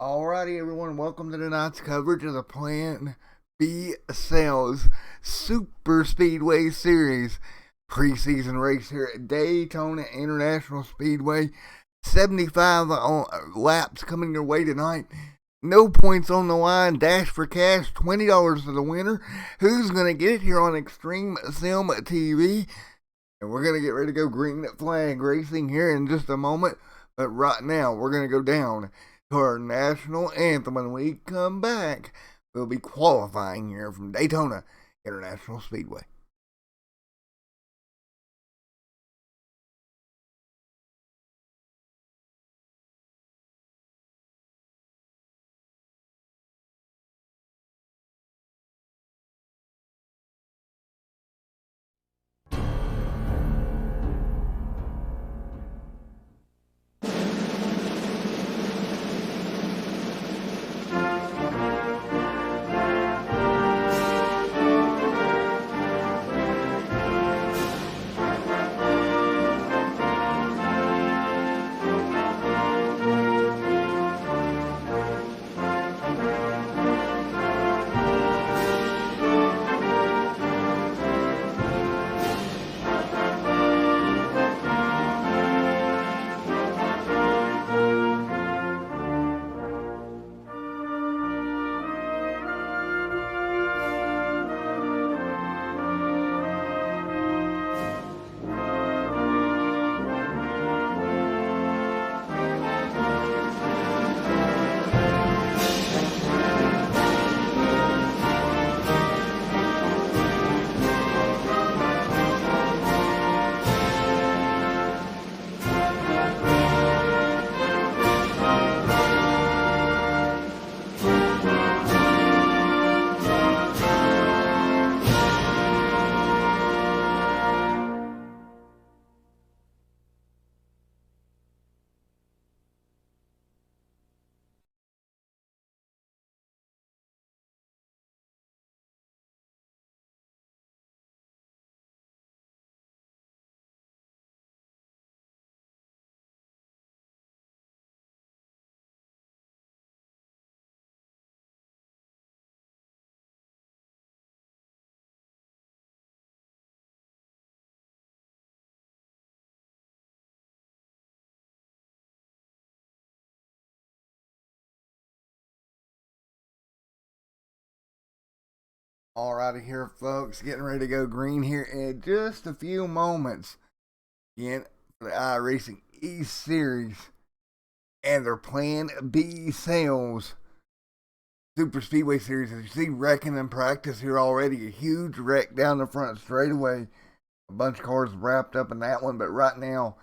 Alrighty, everyone, welcome to tonight's coverage of the Plan B Sales Superspeedway Series preseason race here at Daytona International Speedway. 75 laps coming your way tonight. No points on the line. Dash for cash, $20 to the winner. Who's going to get it here on Extreme Sim TV? And we're going to get ready to go green flag racing here in just a moment. But right now, we're going to go down to our national anthem. When we come back, we'll be qualifying here from Daytona International Speedway. Alrighty here, folks, getting ready to go green here in just a few moments. Again, for the iRacing East Series and their Plan B Sales Super Speedway Series. As you see, wrecking in practice here already. A huge wreck down the front straightaway. A bunch of cars wrapped up in that one, but right now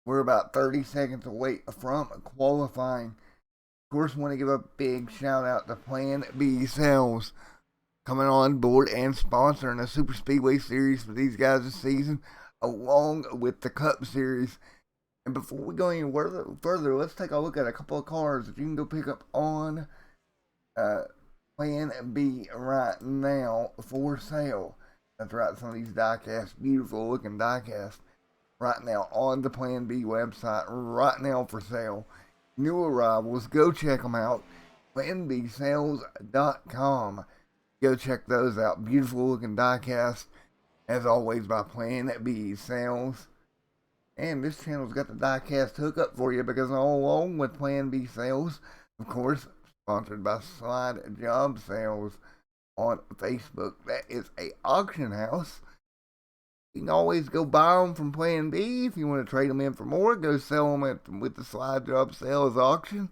we're about 30 seconds away from qualifying. Of course, want to give a big shout out to Plan B Sales, coming on board and sponsoring a Super Speedway Series for these guys this season, along with the Cup Series. And before we go any further, let's take a look at a couple of cars that you can go pick up on Plan B right now for sale. That's right, some of these diecast, beautiful looking diecast, right now on the Plan B website, right now for sale. New arrivals, go check them out. PlanBSales.com. Go check those out. Beautiful looking diecast, as always, by Plan B Sales. And this channel's got the diecast hookup for you, because all along with Plan B Sales, of course, sponsored by Slide Job Sales on Facebook. That is a auction house. You can always go buy them from Plan B. If you want to trade them in for more, go sell them with the Slide Job Sales auction.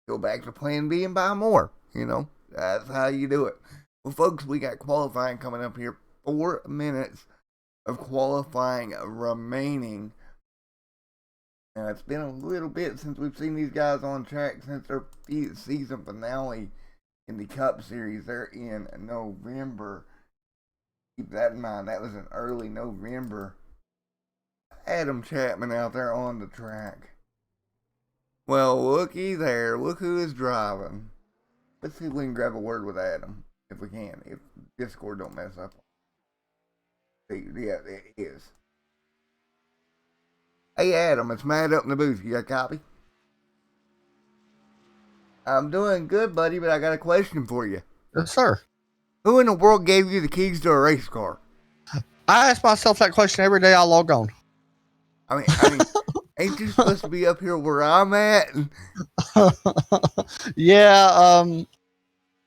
Go back to Plan B and buy more. You know, that's how you do it. Well, folks, we got qualifying coming up here. 4 minutes of qualifying remaining. Now, it's been a little bit since we've seen these guys on track since their season finale in the Cup Series. They're in November. Keep that in mind. That was in early November. Adam Chapman out there on the track. Well, looky there. Look who is driving. Let's see if we can grab a word with Adam. If we can. If Discord don't mess up. Yeah, it is. Hey, Adam, it's Matt up in the booth. You got a copy? I'm doing good, buddy, but I got a question for you. Yes, sir. Who in the world gave you the keys to a race car? I ask myself that question every day I log on. I mean, ain't you supposed to be up here where I'm at? Yeah,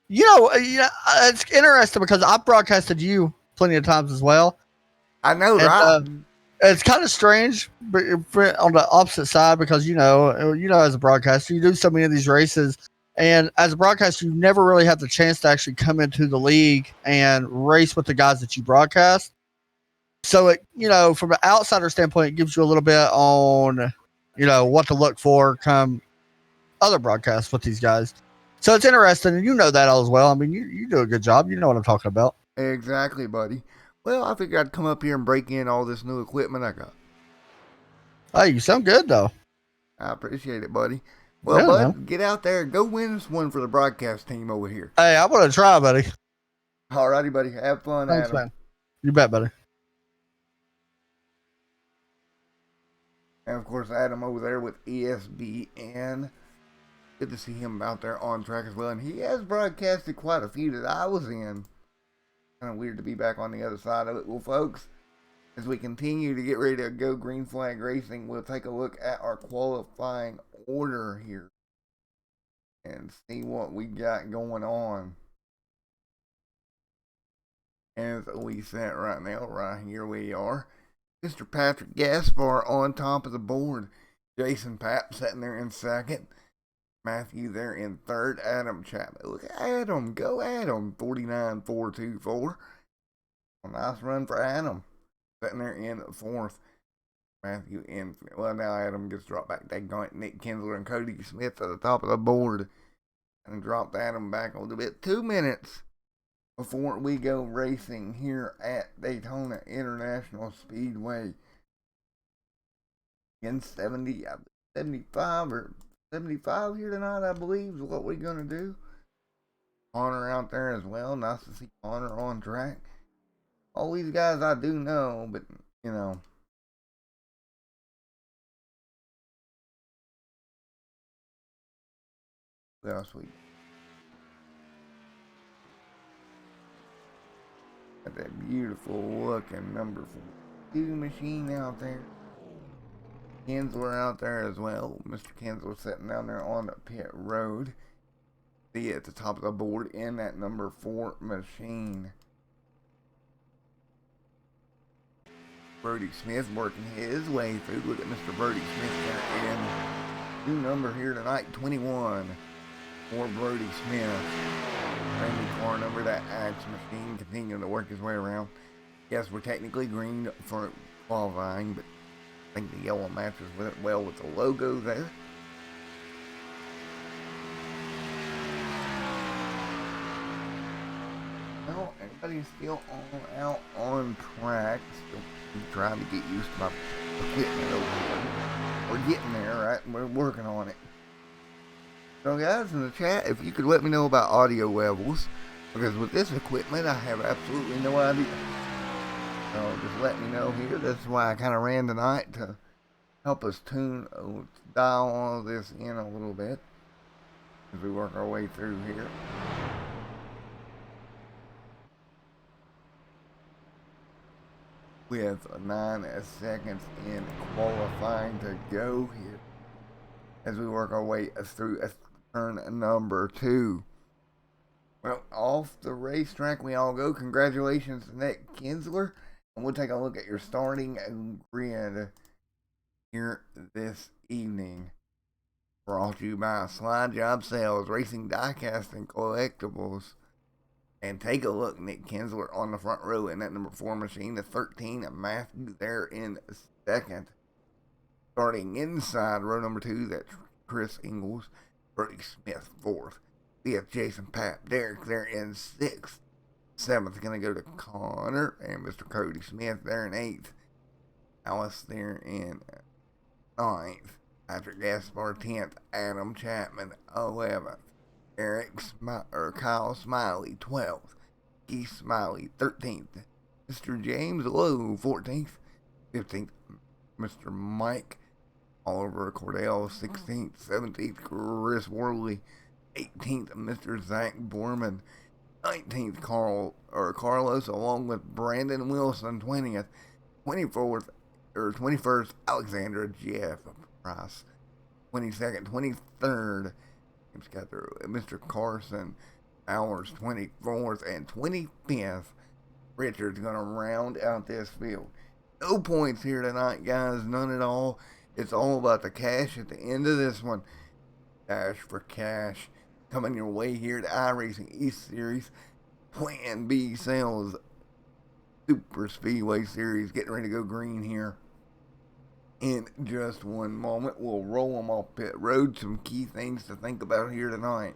it's interesting because I've broadcasted you plenty of times as well, I know, and right? it's kind of strange, but on the opposite side because as a broadcaster, you do so many of these races, and as a broadcaster, you never really have the chance to actually come into the league and race with the guys that you broadcast. So from an outsider standpoint, it gives you a little bit on, what to look for come other broadcasts with these guys. So it's interesting, and you know that all as well. I mean, you do a good job. You know what I'm talking about. Exactly, buddy. Well, I figured I'd come up here and break in all this new equipment I got. Hey, you sound good though. I appreciate it, buddy. Well, Yeah, man. bud, get out there and go win this one for the broadcast team over here. Hey, I'm gonna try, buddy. Alrighty, buddy. Have fun, Thanks, Adam. man. You bet, buddy. And of course, Adam over there with ESBN. Good to see him out there on track as well. And he has broadcasted quite a few that I was in. Kind of weird to be back on the other side of it. Well, folks, as we continue to get ready to go green flag racing, we'll take a look at our qualifying order here and see what we got going on. As we sit right now, right here we are. Mr. Patrick Gaspar on top of the board. Jason Papp sitting there in second. Matthew there in third. Adam Chapman. Look at Adam. Go Adam. 49.424. A nice run for Adam. Sitting there in fourth. Matthew in. Well, now Adam gets dropped back. They got Nick Kinsler and Cody Smith at the top of the board. And dropped Adam back a little bit. 2 minutes before we go racing here at Daytona International Speedway. In 75 or 75 here tonight, I believe, is what we're going to do. Connor out there as well. Nice to see Connor on track. All these guys I do know, but, what else we got that beautiful looking number 42 machine out there. Kinsler out there as well. Mr. Kinsler sitting down there on the pit road. See at the top of the board in that number 4 machine. Brody Smith working his way through. Look at Mr. Brody Smith there in new number here tonight, 21 for Brody Smith. Randy car number, that Axe machine continuing to work his way around. Yes, we're technically green for qualifying, but I think the yellow matches with it well with the logo there. Well, everybody's still out on track. Still trying to get used to my equipment over here. We're getting there, right? We're working on it. So guys in the chat, if you could let me know about audio levels, because with this equipment I have absolutely no idea. So just let me know here. That's why I kind of ran tonight, to help us dial all of this in a little bit as we work our way through here. With 9 seconds in qualifying to go here as we work our way through turn number 2. Well, off the racetrack we all go. Congratulations to Nick Kinsler. And we'll take a look at your starting grid here this evening. Brought to you by Slide Job Sales, Racing Diecast and Collectibles. And take a look, Nick Kinsler on the front row in that number 4 machine. The 13, Matthew there in second. Starting inside row number 2, that's Chris Ingles. Brody Smith fourth. We have Jason Papp, Derek there in 6th. 7th going to go to Connor and Mr. Cody Smith there in 8th. Alice there in 9th. Patrick Gaspar 10th. Adam Chapman 11th. Kyle Smiley 12th. Keith Smiley 13th. Mr. James Lowe 14th. 15th. Mr. Mike Oliver Cordell 16th. 17th. Chris Worley 18th, Mr. Zach Borman. 19th, Carlos, along with Brandon Wilson. 20th, 21st, Alexandra Jeff Price. 22nd, 23rd, Mr. Carson Hours. 24th and 25th, Richard's going to round out this field. No points here tonight, guys. None at all. It's all about the cash at the end of this one. Dash for cash. Coming your way here to iRacing East Series. Plan B sales. Superspeedway Series. Getting ready to go green here. In just one moment, we'll roll them off pit road. Some key things to think about here tonight.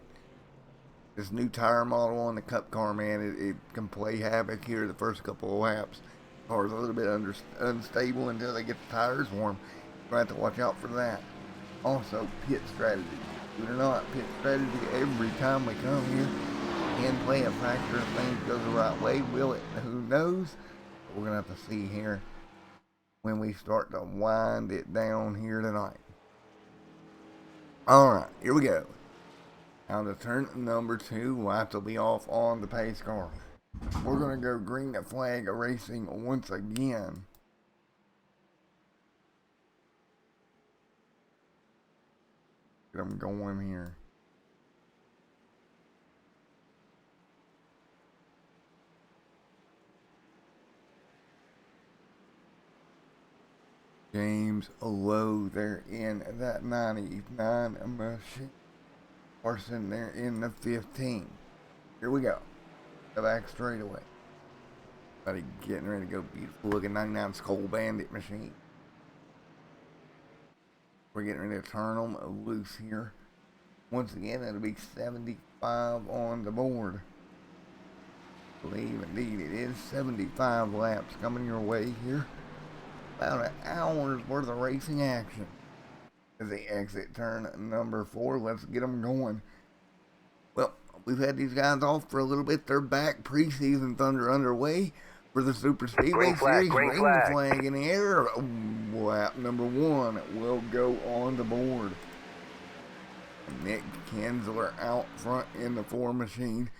This new tire model on the Cup car, man, it can play havoc here the first couple of laps. The car's a little bit unstable until they get the tires warm. You have to watch out for that. Also, pit strategy. Believe it or not, pit strategy every time we come here can play a factor if things go the right way. Will it? Who knows? But we're going to have to see here when we start to wind it down here tonight. Alright, here we go. Now to turn number 2, lights will be off on the pace car. We're going to go green at flag racing once again. Get them going here. James Lowe there in that 99 machine. Carson there in the 15. Here we go. The back straightaway. Buddy getting ready to go. Beautiful looking 99 Skull Bandit machine. We're getting ready to turn them loose here. Once again, it'll be 75 on the board. I believe indeed it is 75 laps coming your way here. About an hour's worth of racing action. As they exit turn number 4, let's get them going. Well, we've had these guys off for a little bit. They're back. Preseason thunder underway for the Superspeedway Series. Green flag in the air. Lap number 1 will go on the board. Nick Kinsler out front in the 4 machine.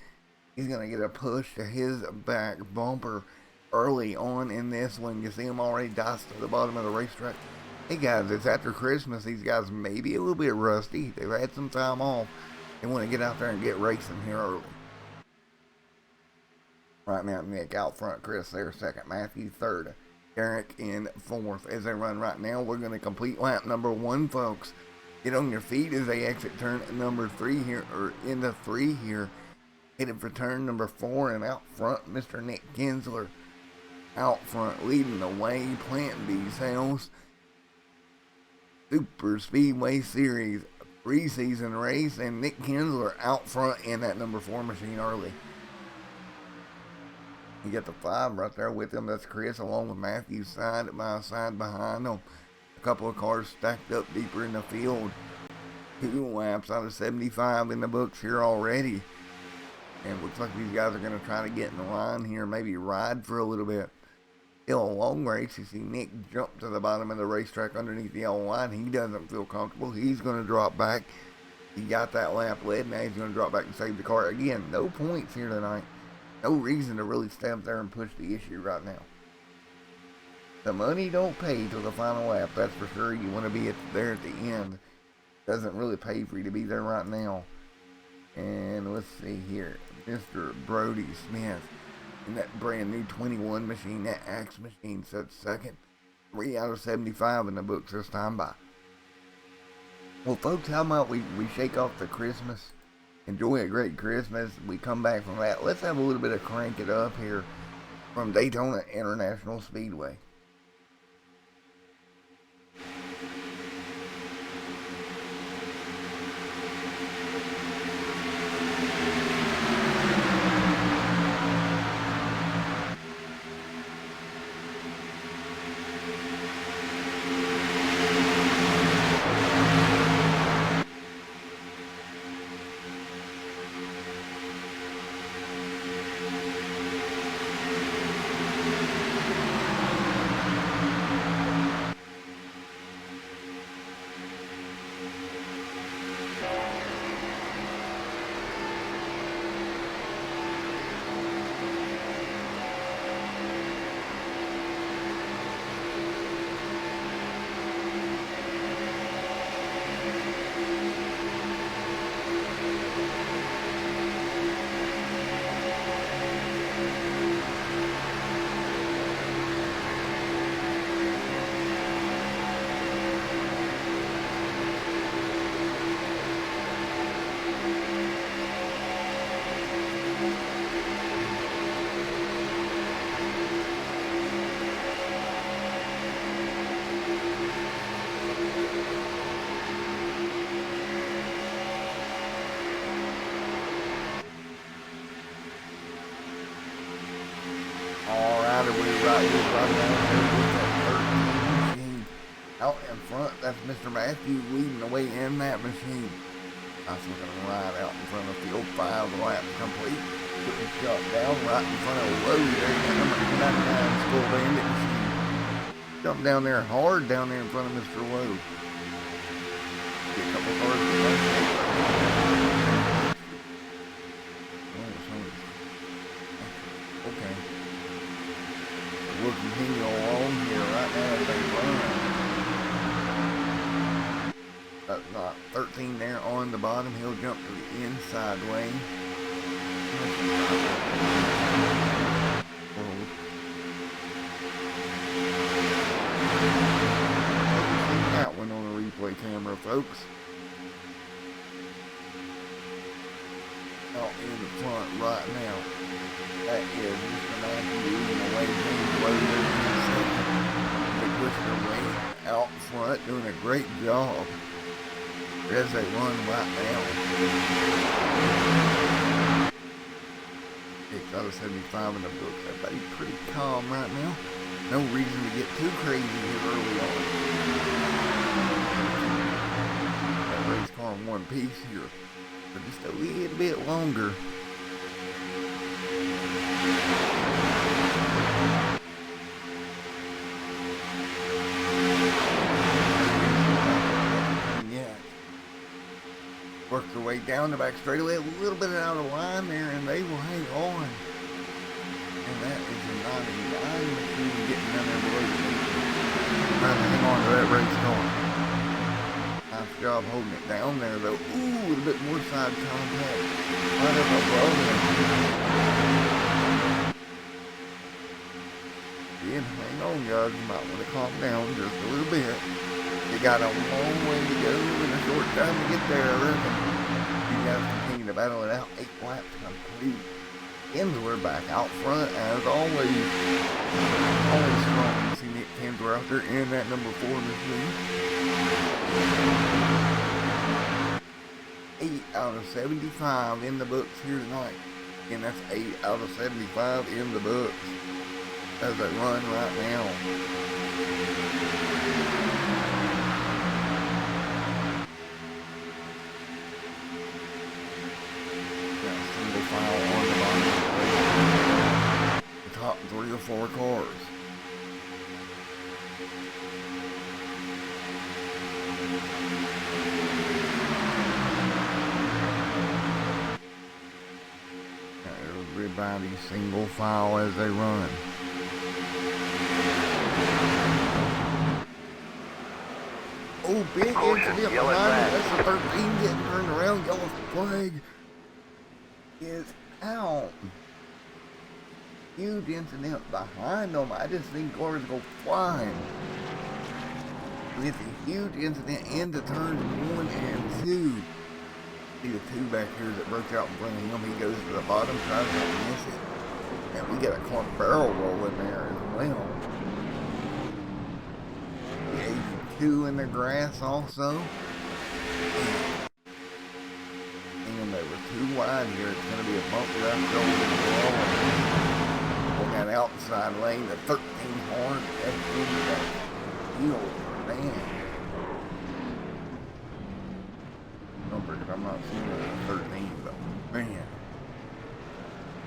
He's going to get a push to his back bumper early on in this one. You see him already diced to the bottom of the racetrack. Hey guys, it's after Christmas. These guys may be a little bit rusty. They've had some time off. They want to get out there and get racing here early. Right now, Nick out front, Chris there second, Matthew third, Eric in 4th. As they run right now, we're going to complete lap number 1, folks. Get on your feet as they exit turn number 3 here, or in the 3 here. Headed for turn number 4, and out front, Mr. Nick Kinsler. Out front, leading the way, Plant B sales. Superspeedway Series preseason race, and Nick Kinsler out front in that number 4 machine early. You get the 5 right there with him. That's Chris, along with Matthew side by side behind them. A couple of cars stacked up deeper in the field. 2 laps out of 75 in the books here already. And looks like these guys are going to try to get in the line here, maybe ride for a little bit. Still a long race. You see Nick jump to the bottom of the racetrack underneath the yellow line. He doesn't feel comfortable. He's going to drop back. He got that lap led. Now he's going to drop back and save the car. Again, no points here tonight. No reason to really stay up there and push the issue right now. The money don't pay till the final lap. That's for sure. You want to be there at the end. Doesn't really pay for you to be there right now. And let's see here. Mr. Brody Smith. In that brand new 21 machine, that Axe machine, sets second. 3 out of 75 in the books this time by. Well, folks, how about we shake off the Christmas? Enjoy a great Christmas. We come back from that. Let's have a little bit of crank it up here from Daytona International Speedway. right here, right down there with that 13 machine. Out in front, that's Mr. Matthews leading the way in that machine. Nice looking ride out in front of field 5, the lap complete. Putting shot down right in front of Lowe there, that number 99 Skull Bandit machine. Jumped down there hard down there in front of Mr. Lowe. Get a couple cars to run. Okay. We'll continue along here right now as they run. That's not 13 there on the bottom. He'll jump to the inside lane. That one on the replay camera, folks. Out in the front right now. That is Mr. Matthews leading the way. James Lowe in second. They push their way out front, doing a great job as they run right now. 6 out of 75 in the book. Everybody's pretty calm right now. No reason to get too crazy here early on. That race car in one piece here for just a little bit longer. Work their way down the back straightaway, a little bit out of line there, and they will hang on. And that is a 99 machine getting down there below the lead. Trying to hang on to that race car. Nice job holding it down there, though. Ooh, a little bit more side contact. Right up above it. Again, hang on, guys. You might want to calm down just a little bit. You got a long way to go and a short time to get there, I reckon. You guys continue to battle it out. 8 laps complete. Kinsler back out front as always. Always strong to see Nick Kinsler out there in that number 4 machine. 8 out of 75 in the books here tonight. And that's 8 out of 75 in the books as they run right now. Top 3 or 4 cars. Everybody single file as they run. Oh, big incident behind me. That's the 13 getting turned around. Yellow flag is out. Huge incident behind them. I just think cars go flying. It's a huge incident into turns 1 and 2. See the 2 back here that broke out in front of him. He goes to the bottom, tries not to miss it. And we got a clump barrel roll in there as well. The 82 in the grass also. And they were too wide here. It's going to be a bump left over the wall. On that outside lane, the 13 horn, that's into that field, man. Number, because I'm not seeing the 13, but man.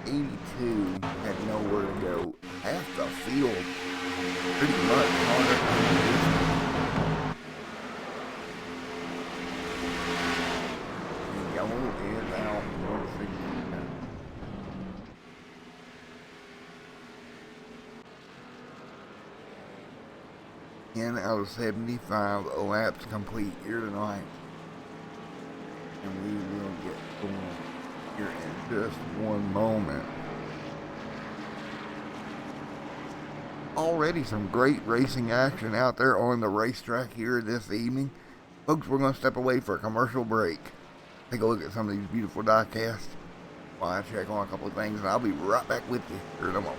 82 had nowhere to go. Half the field, pretty much harder than yellow is out. 10 out of 75 laps complete here tonight. And we will get going here in just one moment. Already some great racing action out there on the racetrack here this evening. Folks, we're going to step away for a commercial break. Take a look at some of these beautiful diecasts while I check on a couple of things, and I'll be right back with you here in a moment.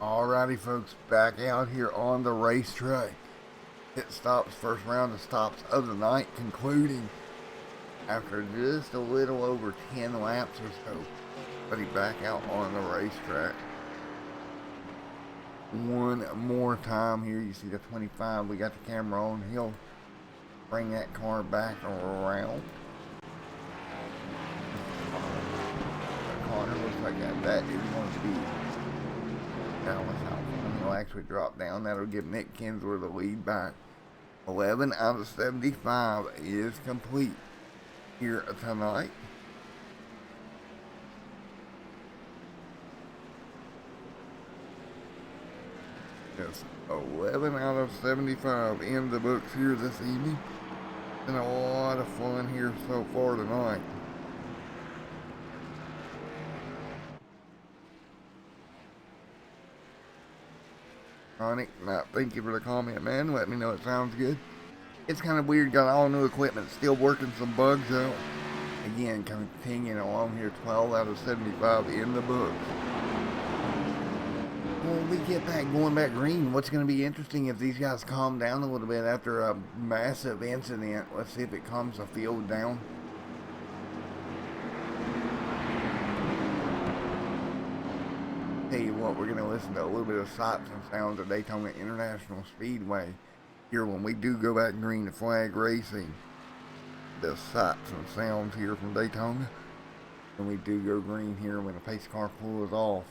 Alrighty, folks, back out here on the racetrack. Pit stops, first round of stops of the night, concluding after just a little over 10 laps or so. But he back out on the racetrack. One more time here. You see the 25. We got the camera on. He'll bring that car back around. The corner looks like that is going to be Dallas Alpha. He'll actually drop down. That'll give Nick Kinsler the lead back. 11 out of 75 is complete here tonight. Yes, 11 out of 75 in the books here this evening. Been a lot of fun here so far tonight. Chronic, thank you for the comment, man. Let me know it sounds good. It's kind of weird, got all new equipment, still working some bugs out. Again, continuing along here, 12 out of 75 in the books. When we get back going back green, what's going to be interesting if these guys calm down a little bit after a massive incident. Let's see if it calms the field down. Tell you what, we're going to listen to a little bit of sights and sounds of Daytona International Speedway here when we do go back green to flag racing. The sights and sounds here from Daytona when we do go green here when the pace car pulls off.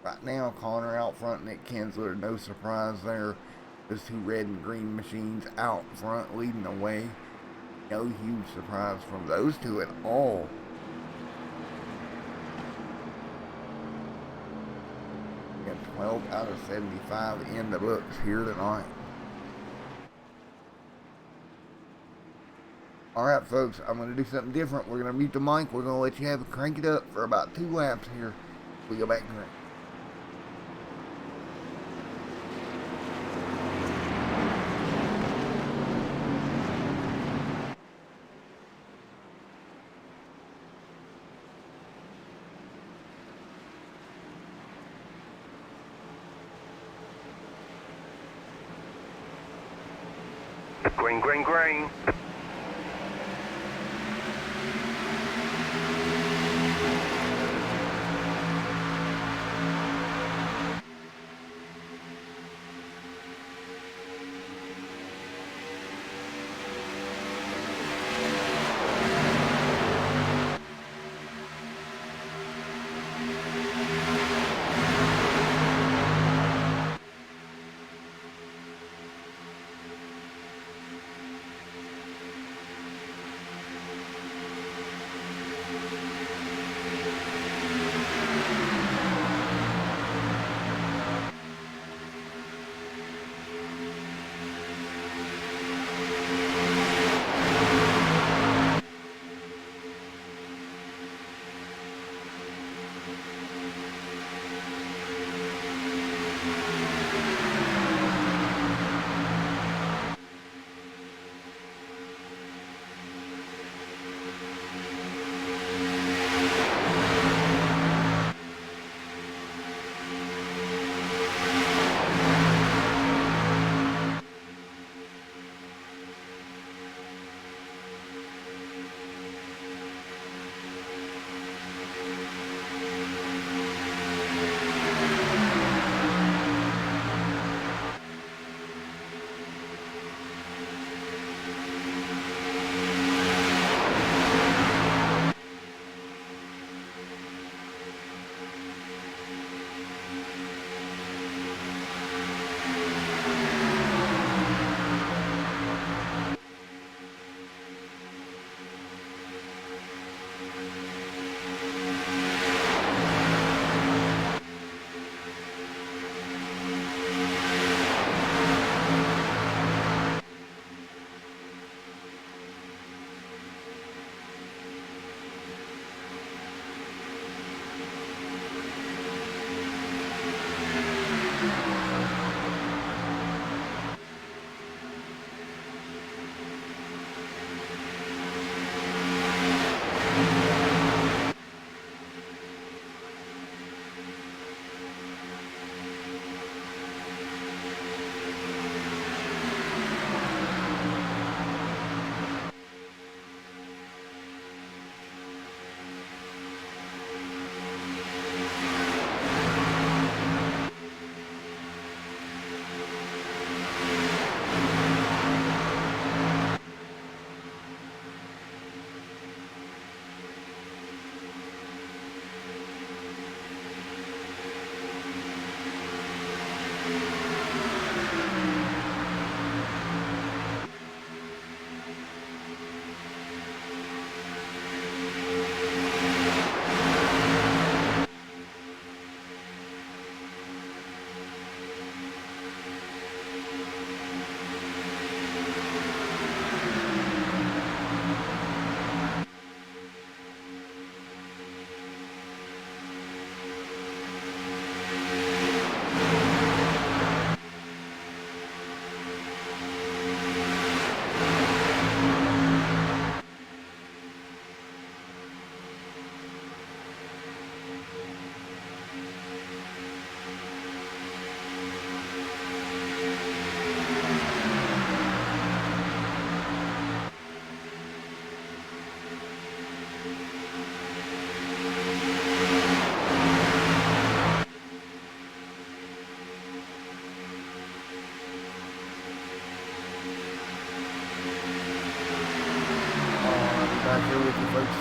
Right now, Connor out front, Nick Kinsler, no surprise there. Those two red and green machines out front leading the way. No huge surprise from those two at all. We got 12 out of 75 in the books here tonight. Alright, folks, I'm going to do something different. We're going to mute the mic. We're going to let you have it crank it up for about 2 laps here. We go back green. Green, green, green.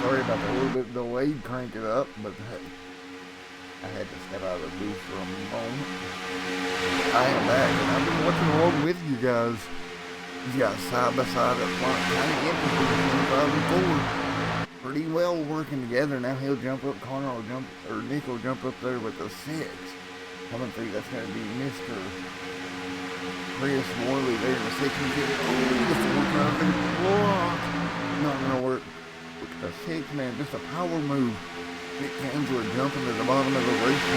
sorry about the little bit delayed crank it up, but I had to step out of the booth for a moment. I am back, and I've been watching along with you guys. He's got side by side up front, kind of empty for the 2004. Pretty well working together. Now he'll jump up, Connor will jump, or Nick will jump up there with the 6. Coming through, that's going to be Mr. Chris Morley there in the 6. Oh, the 4 trying to block. Not going to work. With the 6, man, just a power move. Nick Angela jumping to the bottom of the race.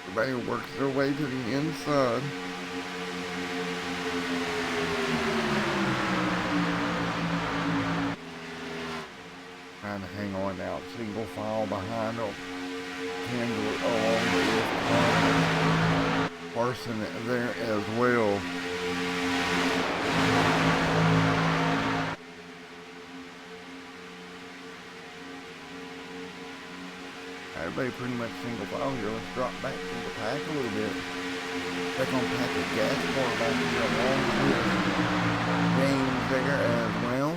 Everybody works their way to the inside. Trying to hang on now. Single file behind them. Kendall along with Carson there as well. Everybody pretty much single file here. Let's drop back to the pack a little bit. Check on Patrick Gaspar back here along with James there as well.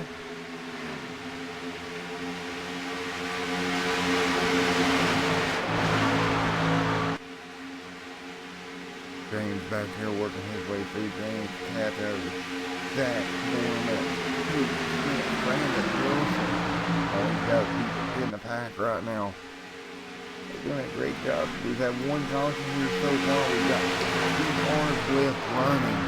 James back here working his way through. James Cato, Zach Norman, Brandon Wilson. Oh, he's got people in the pack right now. Doing a great job. We've had one caution here so far. We've got 2 cars left running.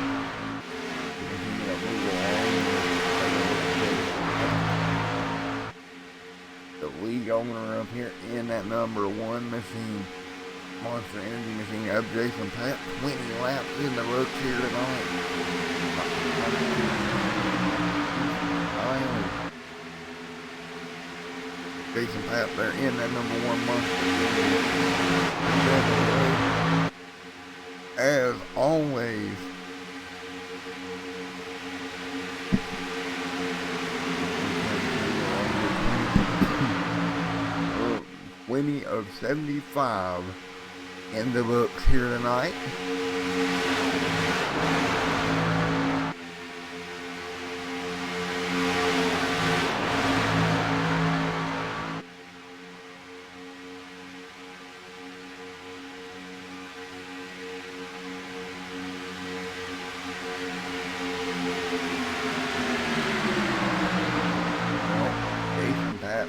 The lead owner up here in that number 1 machine, Monster Energy machine, up Jason Pat, 20 laps in the books here tonight. Jason Pat there in that number 1 Monster. As always, Winnie of 75 in the books here tonight.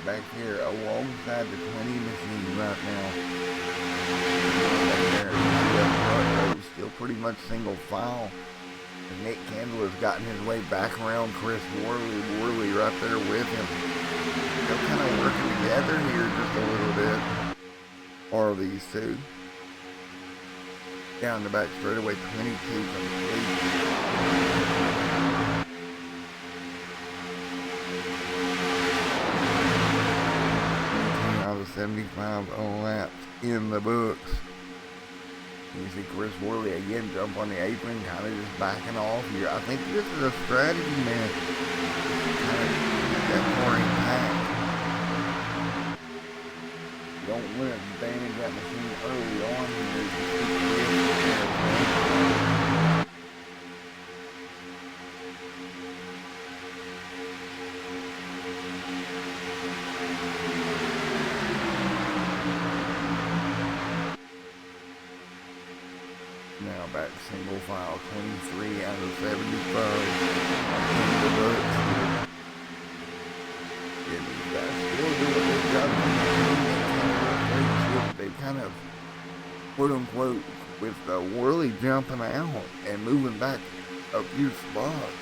Back here alongside the 20 machine right now. Still pretty much single file. And Nick Kendall has gotten his way back around Chris Worley right there with him. They're kind of working together here just a little bit. Or these two. Down the back straightaway, 22 complete. Out of 75 laps in the books. You see Chris Worley again jump on the apron, kind of just backing off here. I think this is a strategy, man. Kind of get that more impact. Don't want to damage that machine early on here. Now back single file, 23 out of 75. In the books. Yeah, these guys still do a good job. They kind of, quote unquote, with Worley jumping out and moving back a few spots.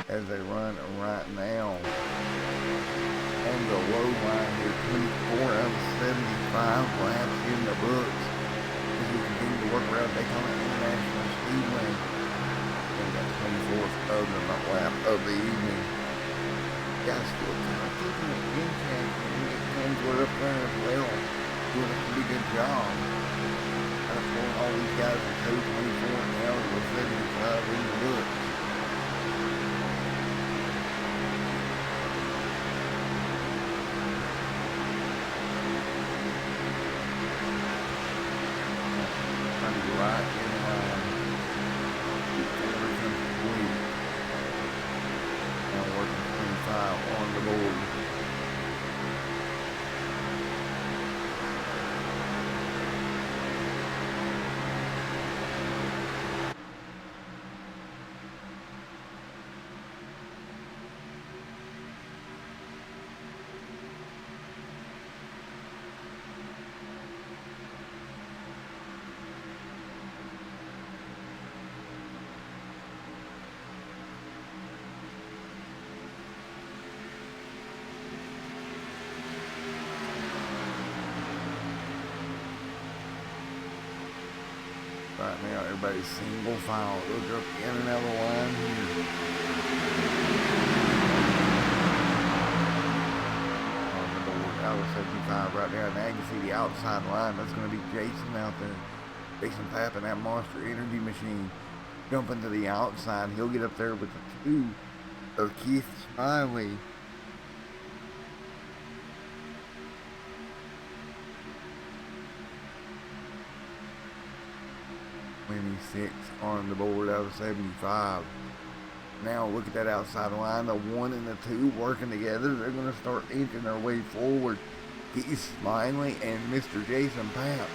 As they run right now on the low line here, 24 out of 75 laps in the books as we continue to work around Daytona International Speedway. And that 24th other lap of the evening. Guys still kind of keeping it in check. Kinsler up there as well, doing a pretty good job. Kind of pulling all these guys in 224 now with 75 in the books. Right in line. Before it comes to lead. Now working 25 on the board. Right now, everybody's single file. Those are up in and out of the line here. On the board, out of 75 right there. Now you can see the outside line. That's going to be Jason out there. Jason tapping that Monster Energy machine. Jumping to the outside. He'll get up there with the 2 of Keith Smiley. 26 on the board out of 75. Now look at that outside line. The 1 and the 2 working together. They're going to start inching their way forward. Keith Smiley and Mr. Jason Papp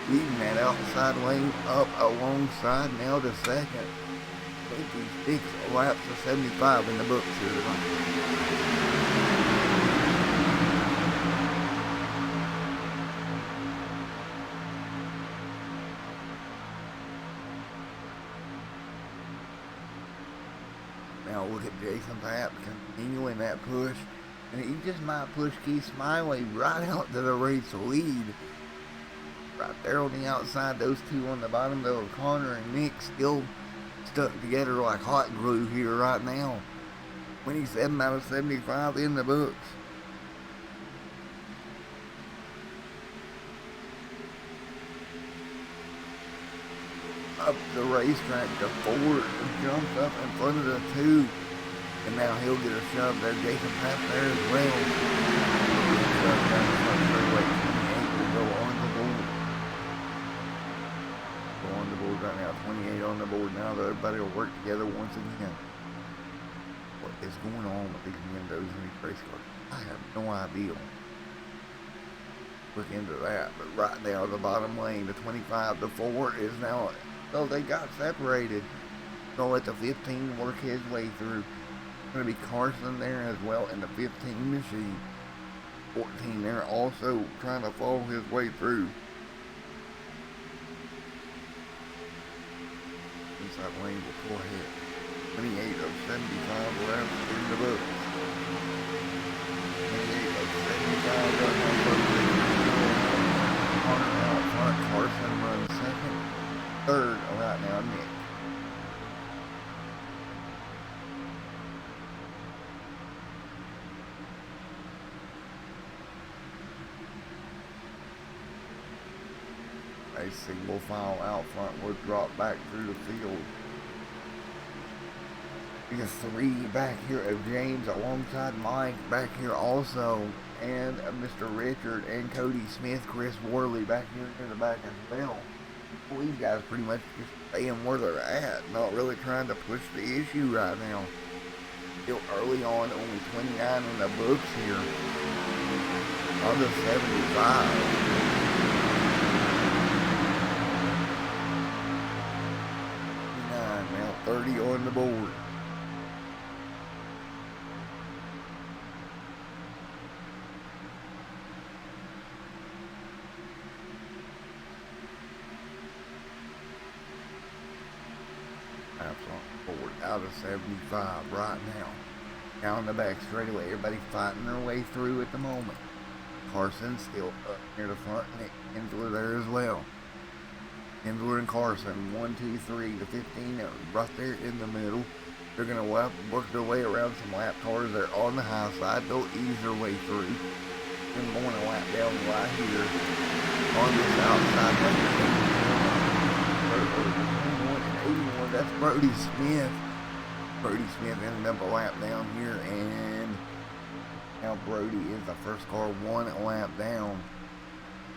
leading that outside lane up alongside now to second. 26 laps of 75 in the books here tonight. Now look at Jason Papp continuing that push, and he just might push Keith Smiley right out to the race lead. Right there on the outside, those 2 on the bottom though, Connor and Nick still stuck together like hot glue here right now. 27 out of 75 in the books. Up the racetrack, the Ford jumps up in front of the 2, and now he'll get a shove there. Jason Papp there as well. Shove down the front straightaway. 28 will go on the board. Go on the board right now. 28 on the board now. Everybody will work together once again. What is going on with these windows in these race cars? I have no idea. Look into that. But right now, the bottom lane, the 25 to 4 is now. So they got separated. Gonna let the 15 work his way through. Gonna be Carson there as well in the 15 machine. 14 there also trying to follow his way through. Inside lane will pull ahead. 28 of 75 left in the book. 28 of 75 left on Carter out front. Carson runs second. Third right now, Nick. A single file out front was dropped back through the field. We got 3 back here of James alongside Mike back here also. And Mr. Richard and Cody Smith, Chris Worley back here in the back as well. These guys pretty much just staying where they're at, not really trying to push the issue right now. Still early on, only 29 in the books here. On the 75. 29 now, 30 on the board. Forward out of 75 right now. Down the back straightaway. Everybody fighting their way through at the moment. Carson still up near the front. Nick Kinsler there as well. Kinsler and Carson, 1, 2, 3 to 15, right there in the middle. They're going to work their way around some lap cars. They're on the high side. They'll ease their way through. been going a lap down right here on this outside lane. 21 and 81, that's Brody Smith. Brody Smith ended up a lap down here, and now Brody is the first car one lap down.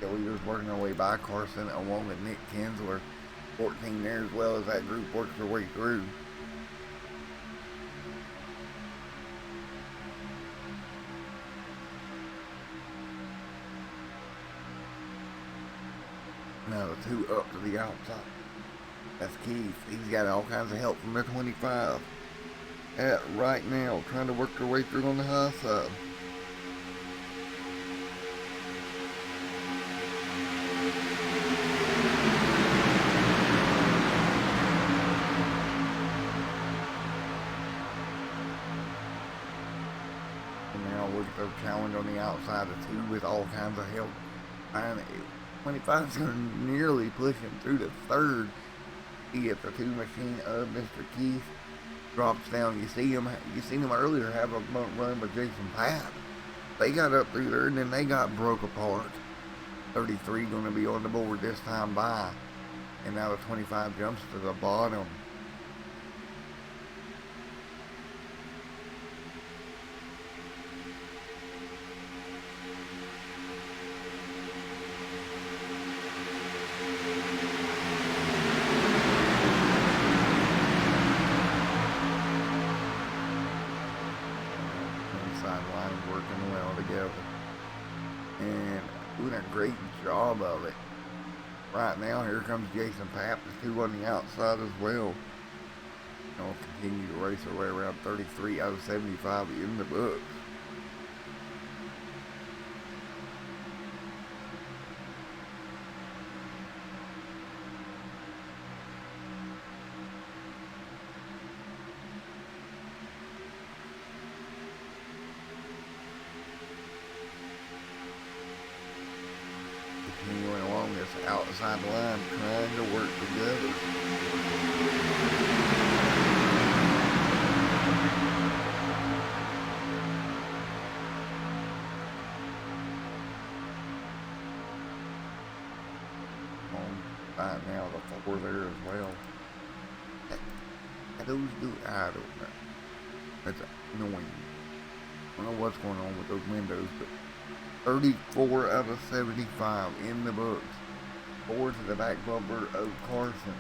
The leaders working their way by Carson along with Nick Kinsler. 14 there as well as that group works their way through. Now the two up to the outside. That's Keith. He's got all kinds of help from the 25. Right now, trying to work their way through on the high side. And now look at their challenge on the outside of two with all kinds of help. 25 is going to nearly push him through the third. He gets the two machine of Mr. Keith. Drops down. You seen him earlier have a run with Jason Papp. They got up through there and then they got broke apart. 33 going to be on the board this time by. And now the 25 jumps to the bottom. Working well together and doing a great job of it. Right now, here comes Jason Papp, the two on the outside as well. They'll continue to race their way around 33 out of 75 in the books. Continuing along this outside line, trying to work together. Right now, the four there as well. Those do, I don't know. That's annoying. I don't know what's going on with those windows, but 34 out of 75 in the books. 4 to the back bumper of Carson.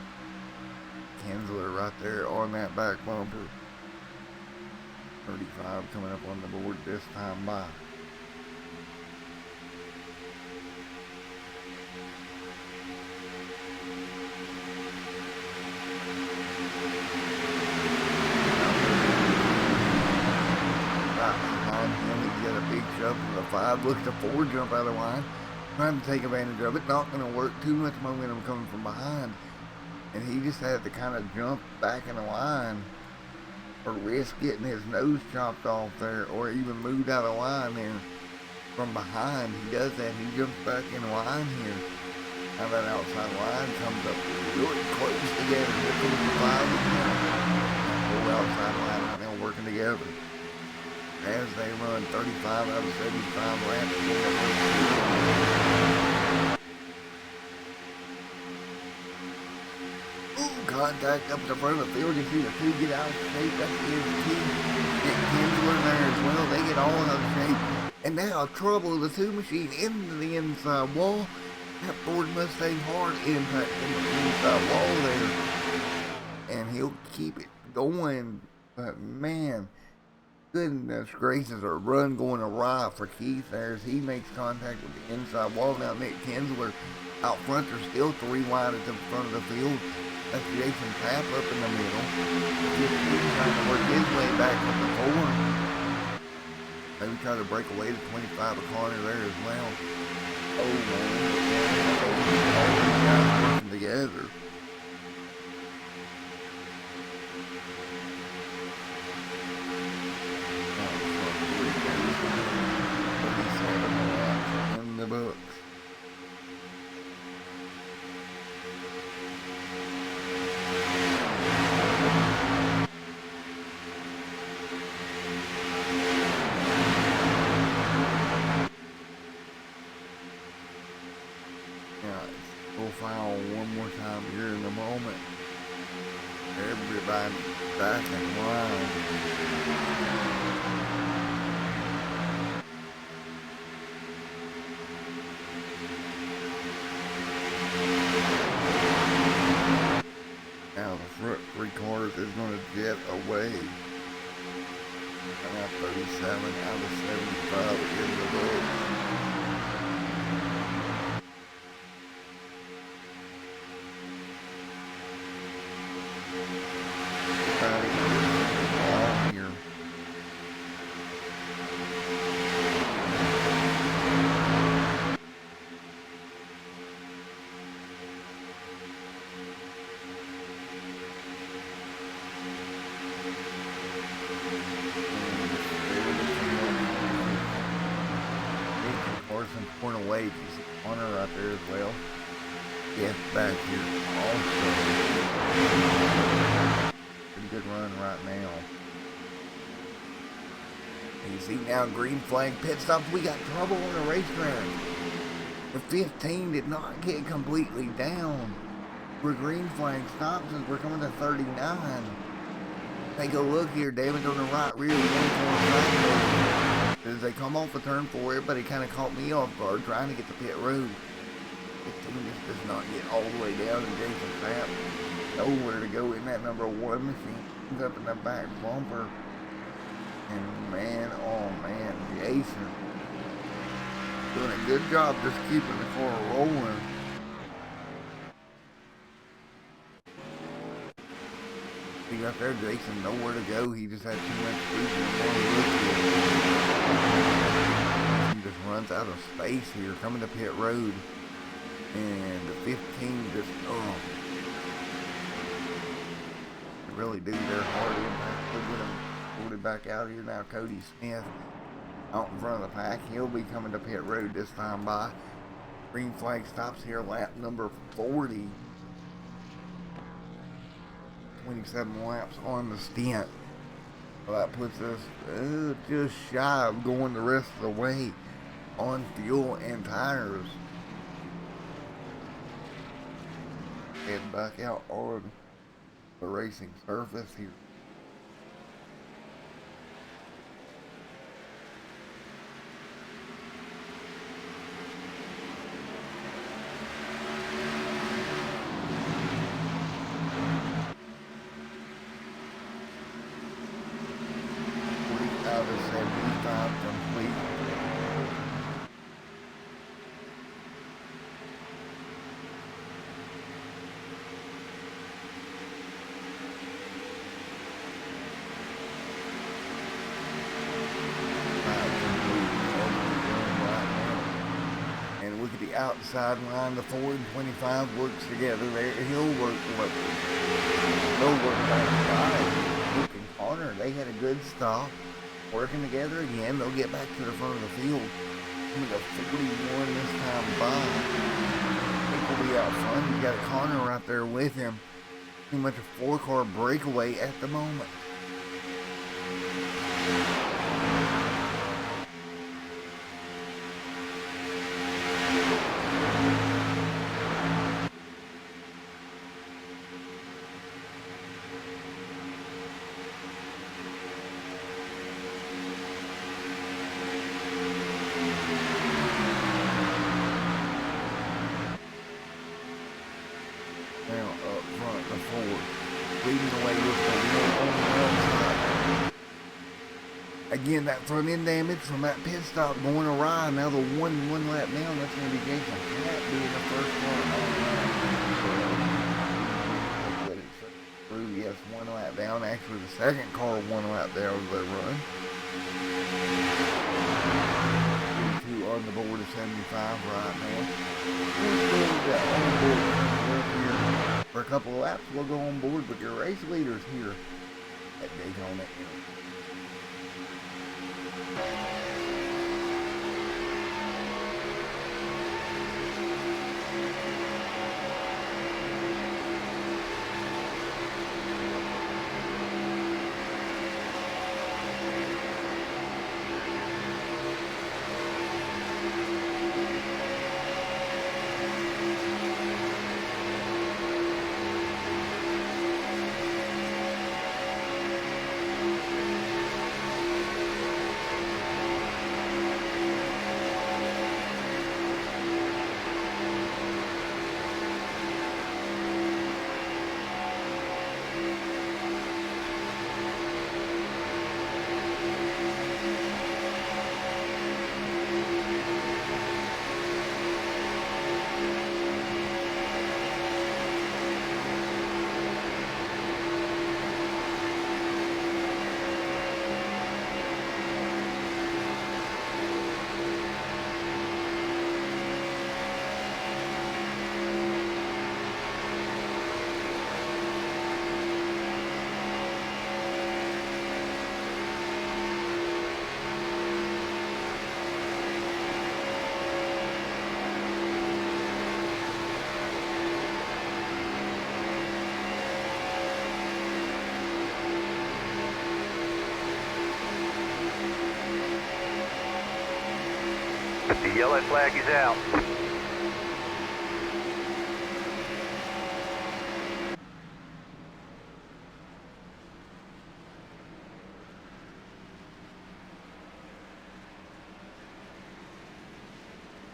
Kinsler right there on that back bumper. 35 coming up on the board this time by. Jump to the 5, look at the 4 jump out of line, trying to take advantage of it, not going to work, too much momentum coming from behind, and he just had to kind of jump back in the line or risk getting his nose chopped off there or even moved out of line there from behind. He does that, he jumps back in line here. Now that outside line comes up really close together. Here comes the 5 again. Whole outside line right now working together as they run 35 out of 75 laps. Ooh, contact up the front of the field. You see the two get out of shape. That's his key. Get Kinsler there as well. They get all out of shape. And now trouble the two machine into the inside wall. That Ford Mustang hard impact in the inside wall there. And he'll keep it going. But man, goodness gracious, a run going awry for Keith there as he makes contact with the inside wall. Now Nick Kinsler out front. There's still 3 wide at the front of the field. That's Jason Papp up in the middle. 15 trying to work his way back with the 4. Maybe try to break away to 25 a corner there as well. Oh man, all these guys working together. In the books. back in line. Now the front three cars is going to jet away. Out 37 out of 75 in the books. Here. Some point away. You see Connor right there as well. Yes, back here also. Pretty good run right now. And you see now green flag pit stops. We got trouble on the racetrack. The 15 did not get completely down. We're green flag stops as we're coming to 39. Take a look here. Damage on the right rear. As they come off of turn 4, everybody kind of caught me off guard trying to get the pit road. 15 just does not get all the way down, and Jason Pratt nowhere to go in that number 1 machine. He's up in the back bumper. And man, oh man, Jason doing a good job just keeping the car rolling. See right there, Jason nowhere to go. He just had too much speed and he just runs out of space here coming to pit road. And the 15 just, oh, they really do their hard impact. Look at him pulled it back out here now. Cody Smith out in front of the pack. He'll be coming to pit road this time by. Green flag stops here, lap number 40. 27 laps on the stint. Well, that puts us just shy of going the rest of the way on fuel and tires. Head back out on the racing surface here. Out of 75 complete. And look at the outside line. The 4 and 25 works together there. He'll work what? They'll work outside. Luke and Connor, they had a good stop. Working together again, they'll get back to the front of the field. Coming to 41 this time by. I think we'll be out front. You got Connor right there with him. Pretty much a 4-car breakaway at the moment. Again, that front end damage from that pit stop going awry. Now the one lap down, that's going to be Jason Pratt being the first car through. Yes, 1 lap down. Actually, the second car 1 lap down as they run. 2 on the board of 75 right now. For a couple of laps, we'll go on board with your race leaders here at Daytona. The yellow flag is out.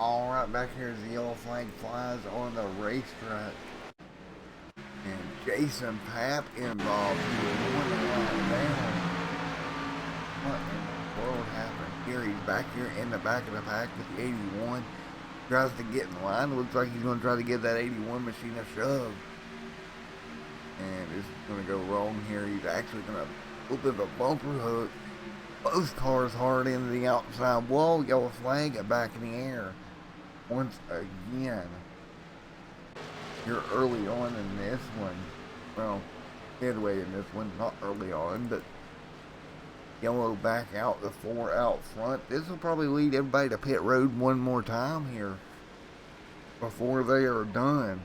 All right, back here as the yellow flag flies on the racetrack. And Jason Papp involved. He was going to line down. What in the world happened here? He's back here in the back of the pack with the 81. Tries to get in line. Looks like he's going to try to give that 81 machine a shove. And it's going to go wrong here. He's actually going to open the bumper hook. Both cars hard into the outside wall. Yellow flag back in the air. Once again. You're early on in this one. Well, midway in this one. Not early on, but yellow back out, the 4 out front. This will probably lead everybody to pit road one more time here before they are done.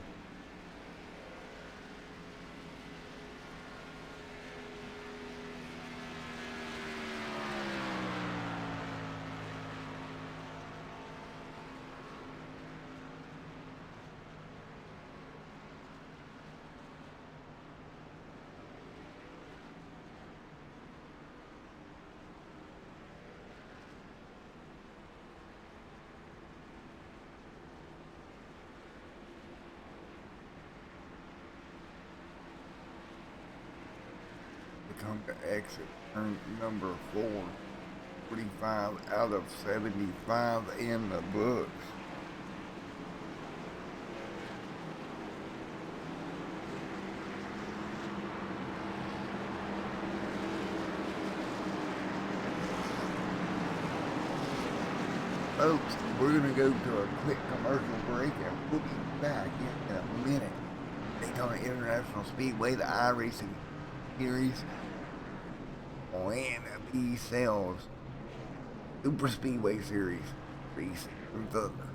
Come to exit turn number 4, 45 out of 75 in the books. Folks, we're going to go to a quick commercial break and we'll be back in a minute. Daytona International Speedway, the iRacing Series, when he sells Superspeedway Series Racing from Thunder.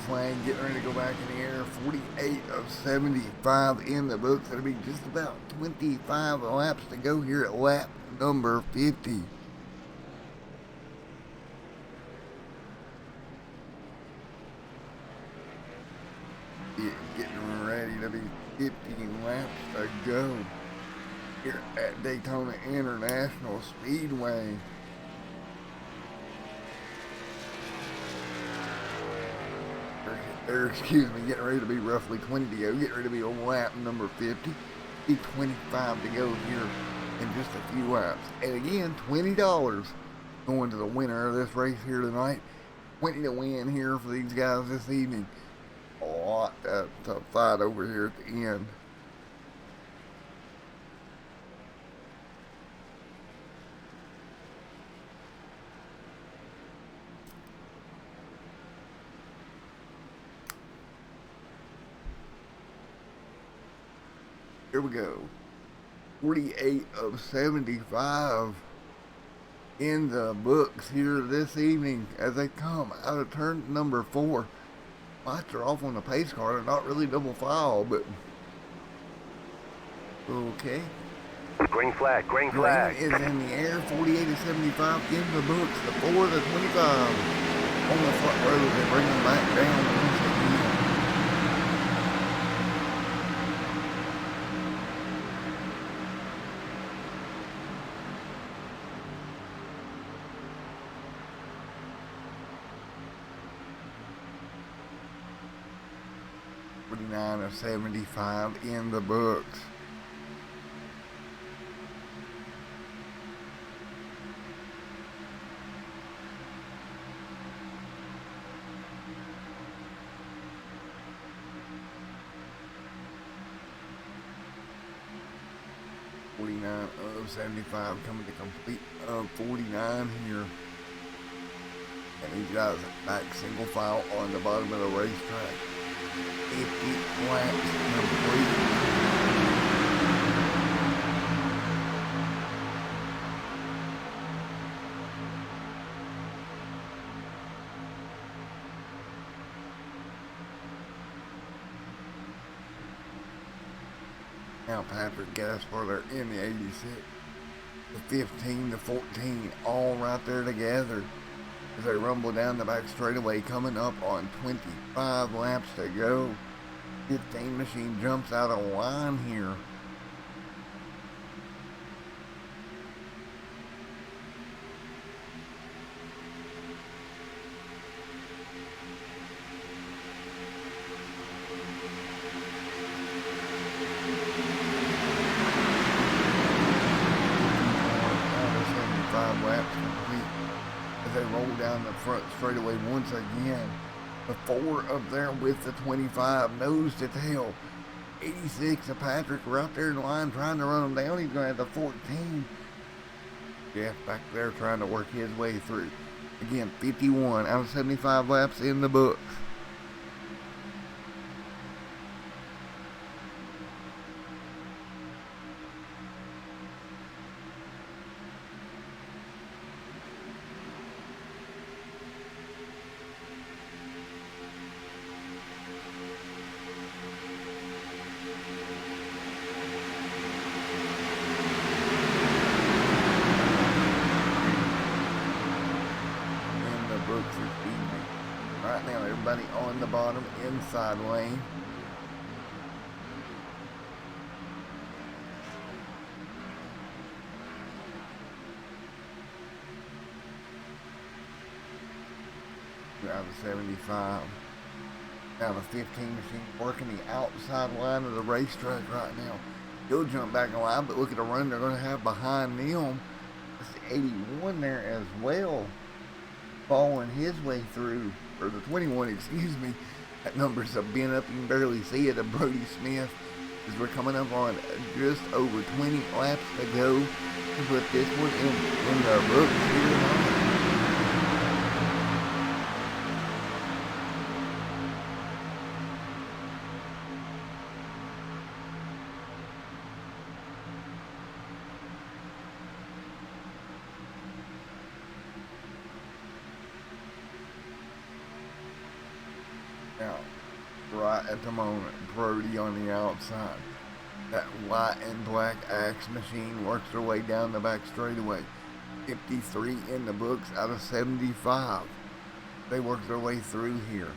flag getting ready to go back in the air. 48 of 75 in the books. It'll be just about 25 laps to go here at lap number 50. Getting ready to be 15 laps to go here at Daytona International Speedway. Excuse me, getting ready to be roughly 20 to go. Getting ready to be on lap number 50. Be 25 to go here in just a few laps. And again, $20 going to the winner of this race here tonight. 20 to win here for these guys this evening. A lot to fight over here at the end. Here we go. 48 of 75 in the books here this evening as they come out of turn number 4. Lights are off on the pace car. They're not really double file, but okay. Green flag, green flag. Green is in the air. 48 of 75 in the books. The 4 to 25 on the front row. They bring them back down once again. Of 75 in the books. Of 75 coming to complete of 49 here. And these guys back single file on the bottom of the racetrack. 50 laps complete. Now Patrick Gasparler in the 86. The 15 to 14 all right there together as they rumble down the back straightaway, coming up on 25 laps to go. 15 machine jumps out of line here. Laps complete as they roll down the front straightaway once again. The 4 up there with the 25, nose to tail. 86 of Patrick right there in line trying to run him down. He's going to have the 14. Jeff back there trying to work his way through. Again, 51 out of 75 laps in the books. Right now, everybody on the bottom inside lane. Out of 75. Now the 15 machine working the outside line of the racetrack right now. He'll jump back in line, but look at the run they're going to have behind them. It's 81 there as well, following his way through. Or the 21, excuse me. That number's a bent up, you can barely see it, of Brody Smith, as we're coming up on just over 20 laps to go to put this one in the books here tonight. right at the moment. Brody on the outside. That white and black axe machine works their way down the back straightaway. 53 in the books out of 75. They work their way through here.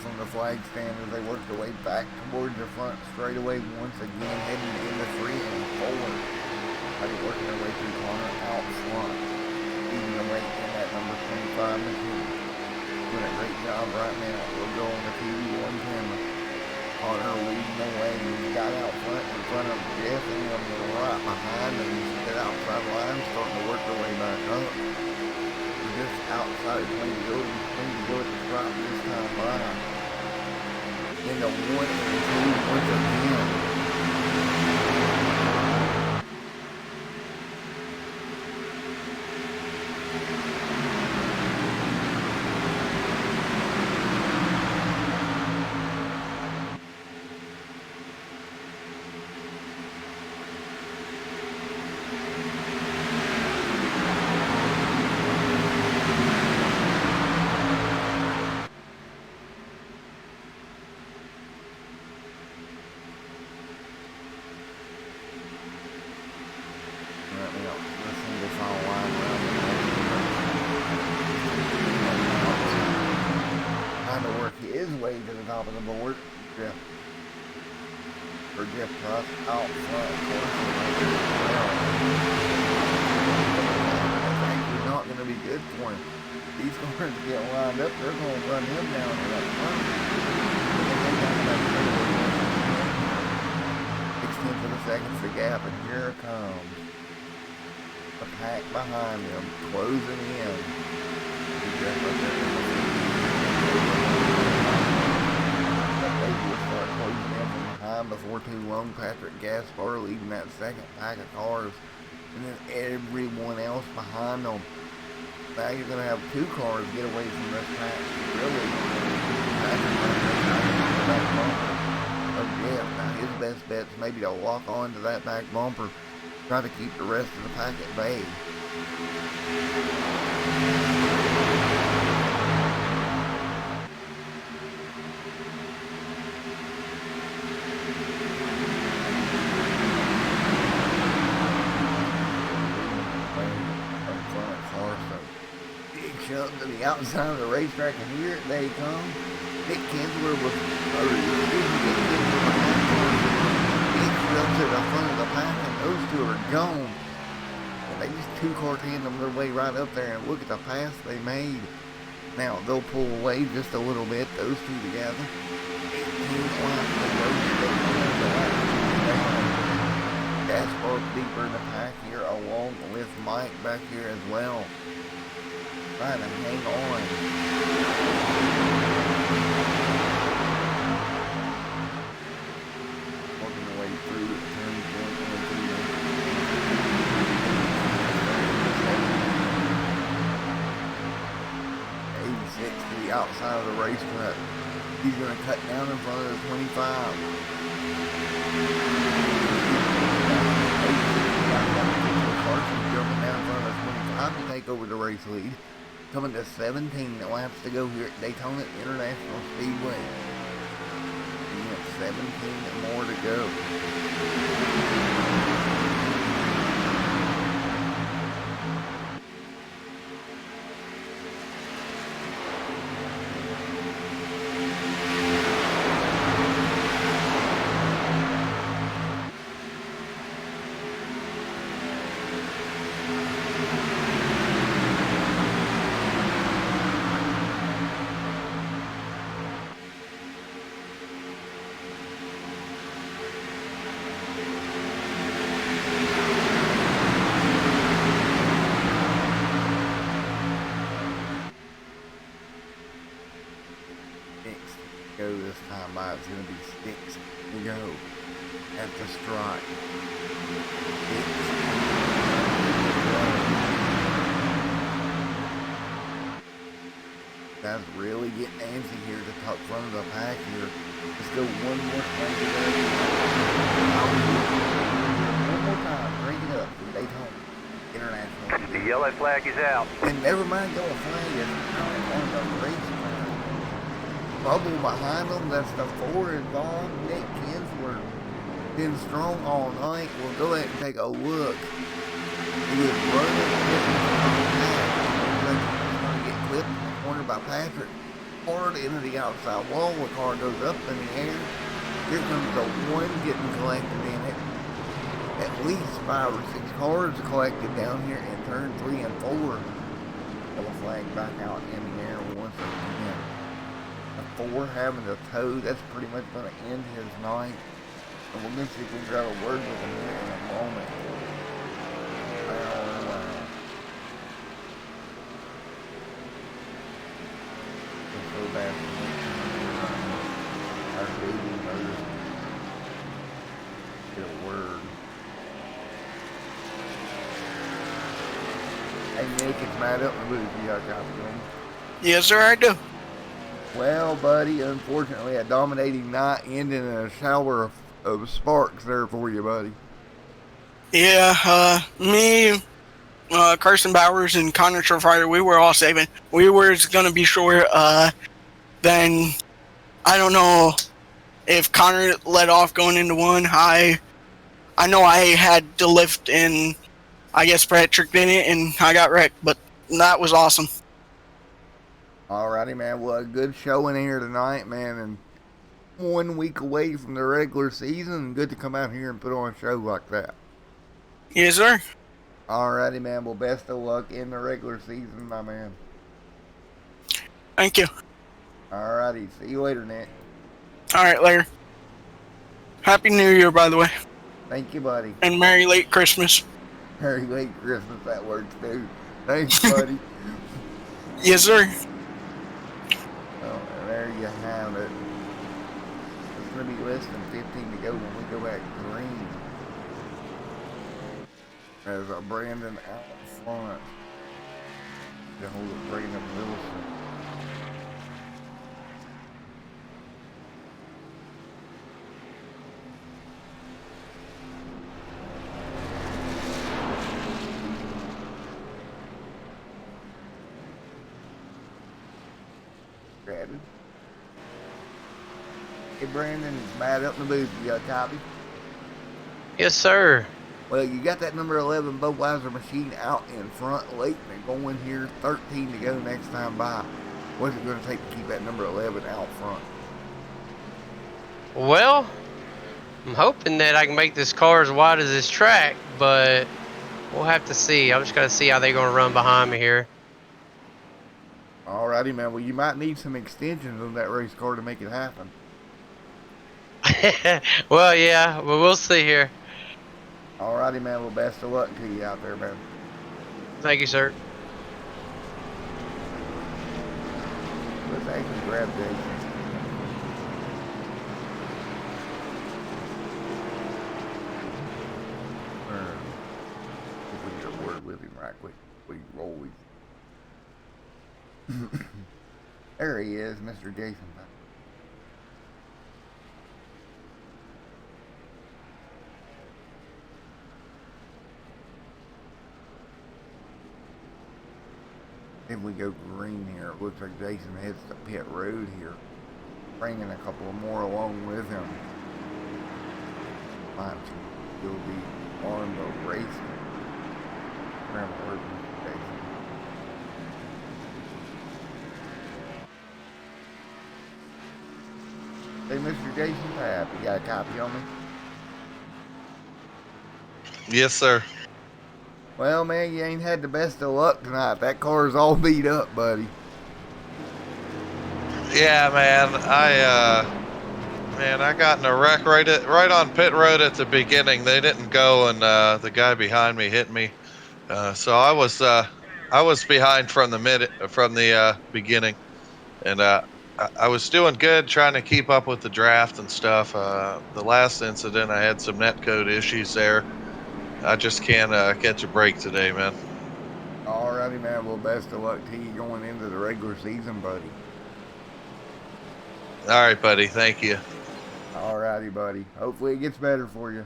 From the flag stand as they work their way back towards the front straightaway once again, heading into 3 and 4. They working their way through corner out front, leading the way in that number 25 machine. Doing a great job right now. We'll go on the TV1 camera. Connor leading the way. He's got out front in front of Jeff and on the right behind him. He's got outside line, starting to work their way back up. Just outside playing to go at the stripe this time by. In the 1 and 2 once again. His way to the top of the board. Jeff Price out front. That's actually not going to be good for him. These cars get lined up, they're going to run him down in that front. 6/10 of a second the gap, and here it comes. The pack behind him, closing in. Jeff right there. Start closing in from behind before too long. Patrick Gaspar leading that second pack of cars, and then everyone else behind them. Now you're going to have 2 cars get away from this pack. Really, the back bumper of Jeff. Now his best bet's maybe to lock on to that back bumper, try to keep the rest of the pack at bay. To the outside of the racetrack, and here they come. Nick Kinsler was up to the front of the pack, and those 2 are gone. And they just 2-car tandem their way right up there, and look at the pass they made. Now they'll pull away just a little bit, those 2 together. 18 laps to go. Gaspar deeper in the pack here, along with Mike back here as well. Trying to hang on. Working their way through the turn point. 86 to the outside of the racetrack. He's going to cut down in front of the 25. Carson's jumping down in front of the 25 to take over the race lead. Coming to 17 laps to go here at Daytona International Speedway. We have 17 more to go. 1 go at the strike. Guys really get antsy here to top front of the pack here. Let's go one more time. One more time. Bring it up from Daytona International. The yellow flag is out. And never mind going flag is on the race track. Bubble behind them. That's the 4 involved. Nick Kinsler been strong all night. We'll go ahead and take a look. He is running. Get clipped in the corner by Patrick. Hard into the outside wall. The car goes up in the air. Here comes the one getting collected in it. At least 5 or 6 cars collected down here in turn 3 and 4. Yellow flag back out in the air once again. The 4 having to tow. That's pretty much going to end his night. And we're going to see if we can grab a word with him here in a moment. So bad our baby mother get a word. Hey Nick, it's Matt up in the booth. You got a copy of him? Yes, sir, I do. Well, buddy, unfortunately, a dominating night ending in a shower of sparks there for you, buddy. Yeah, me, Carson Bowers, and Connor Trafrider, we were all saving. We were going to be sure, then I don't know if Connor let off going into one. I know I had to lift, and I guess Patrick didn't, and I got wrecked, but that was awesome. Alrighty, man. Well, a good showing here tonight, man, and 1 week away from the regular season, and good to come out here and put on a show like that. Yes, sir. Alrighty, man. Well, best of luck in the regular season, my man. Thank you. Alrighty. See you later, Nick. All right, later. Happy New Year, by the way. Thank you, buddy. And Merry Late Christmas. Merry late Christmas. That works, too. Thanks, buddy. Yes, sir. Well, there you have it. It's going to be less than 15 to go when we go back green. As Brandon out front to hold it, Brandon Wilson. Brandon. Hey Brandon, it's Matt up in the booth. You got a copy? Yes, sir. Well, you got that number 11 Budweiser machine out in front late and going here, 13 to go next time by. What's it going to take to keep that number 11 out front? Well, I'm hoping that I can make this car as wide as this track, but we'll have to see. I'm just going to see how they're going to run behind me here. Alrighty, man. Well, you might need some extensions on that race car to make it happen. Well, yeah, but we'll see here. Alrighty, man. Well, best of luck to you out there, man. Thank you, sir. Let's actually grab Jason. If we get a word with him right quick, we roll with There he is, Mr. Jason. If we go green here, it looks like Jason hits the pit road here, bringing a couple more along with him. Might still be on the racing. Grab a word with Jason. Hey, Mr. Jason Papp, you got a copy on me? Yes, sir. Well, man, you ain't had the best of luck tonight. That car's all beat up, buddy. Yeah, man. I got in a wreck right on pit road at the beginning. They didn't go, and the guy behind me hit me. So I was behind from the beginning, and I I was doing good trying to keep up with the draft and stuff. The last incident, I had some netcode issues there. I just can't catch a break today, man. Alrighty, man. Well, best of luck to you going into the regular season, buddy. All right, buddy. Thank you. Alrighty, buddy. Hopefully it gets better for you.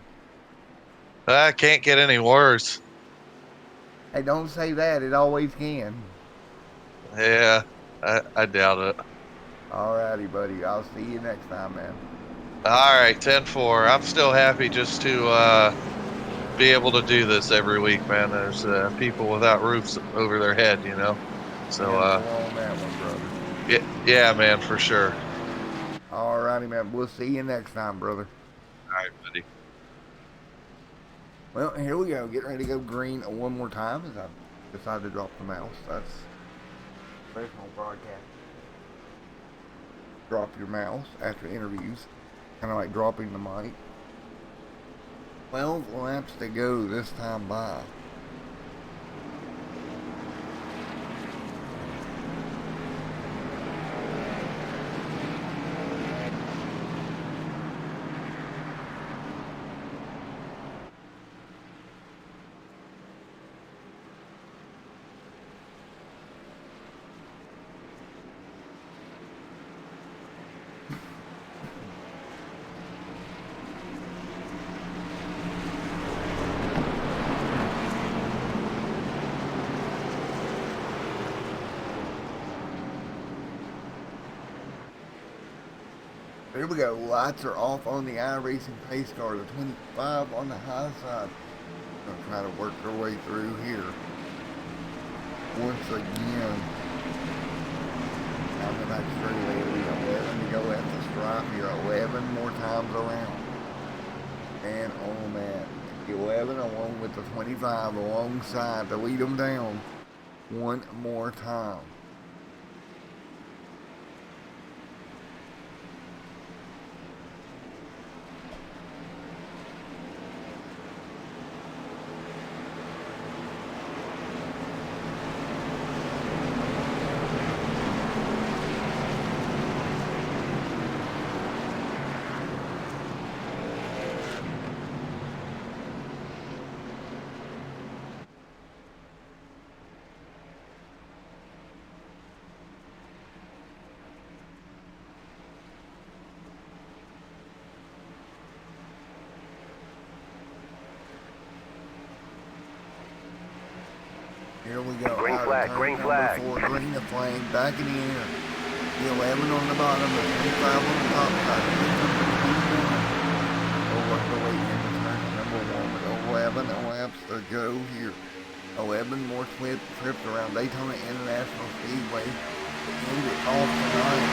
I can't get any worse. Hey, don't say that. It always can. Yeah, I doubt it. Alrighty, buddy. I'll see you next time, man. All right, 10-4. I'm still happy just to be able to do this every week, man. There's people without roofs over their head, you know. So On that one, brother. yeah, man, for sure. Alrighty, man. We'll see you next time, brother. All right, buddy. Well, here we go. Getting ready to go green one more time as I decide to drop the mouse. That's professional broadcast. Drop your mouse after interviews. Kind of like dropping the mic. 12 laps to go this time by. Here we go. Lights are off on the iRacing pace car. The 25 on the high side. Gonna try to work their way through here. Once again. Down the back straightaway. 11 to go at the stripe here. 11 more times around. And on that. 11 along with the 25 alongside to lead them down. One more time. Here we go. Green flag, green flag. 4, green the flag, back in the air. The 11 on the bottom, the 25 on the top side. Oh, what the way in the turn number 1 with 11 laps to go here. 11 more trips around Daytona International Speedway to end it off tonight.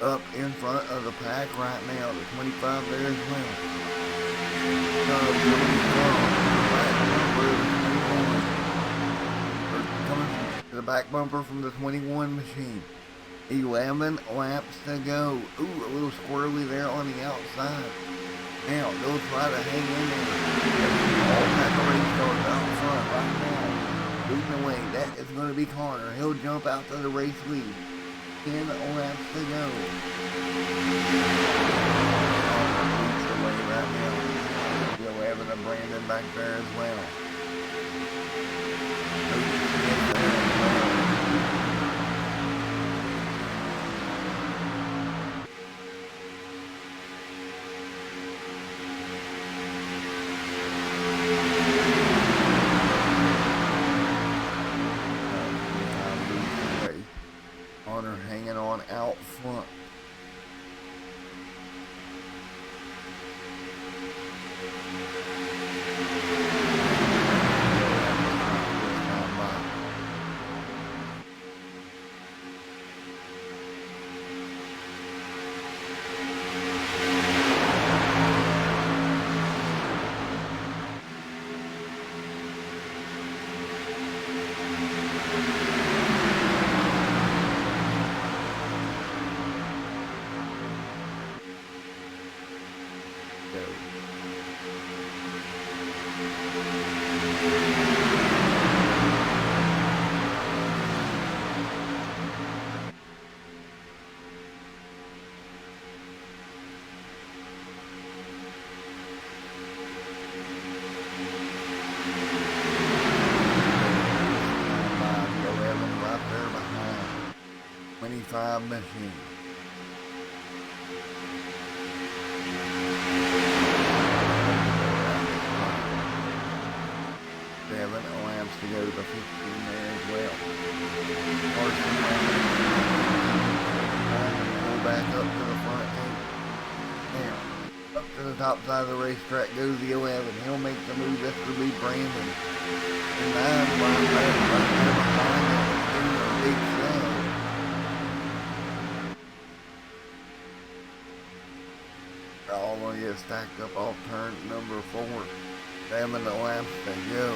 Up in front of the pack right now, the 25 there as well. Coming to the back bumper from the 21 machine. 11 laps to go. Ooh, a little squirrely there on the outside. Now, they'll try to hang in there. All pack of race cars out front right now. Leading away, that is going to be Connor. He'll jump out to the race lead. 10 laps to go. Away right now. The 11 of Brandon back there as well. Hanging on out front. Go. The 11 right there behind. 25 machine. Seven lamps to go to the 15 there as well. Carson pull back up to the front too. Now, up to the top side of the racetrack goes the 11. He'll make the move. This will be Brandon. And 9 right there behind him. Getting a big shove. All of you stacked up off turn number 4. 7 laps to go.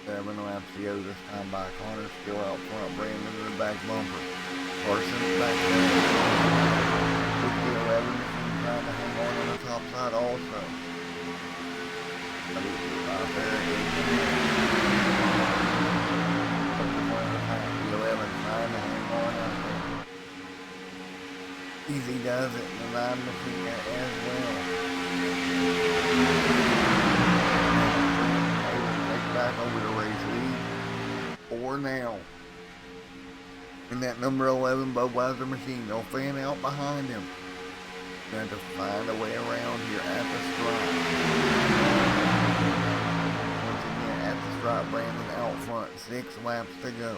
Seven laps to go this time by Connor. Still out front. Brandon in the back bumper. Carson's back there. With the 11 machine trying to hang on the top side also. But he's right there again. The 11 trying to hang on out there. Easy does it in the 9 machine there as well. Take back over the race lead. 4 now. In that number 11 Budweiser machine. They'll fan out behind him. Going to find a way around here at the stripe. Once again at the stripe, Brandon out front. 6 laps to go.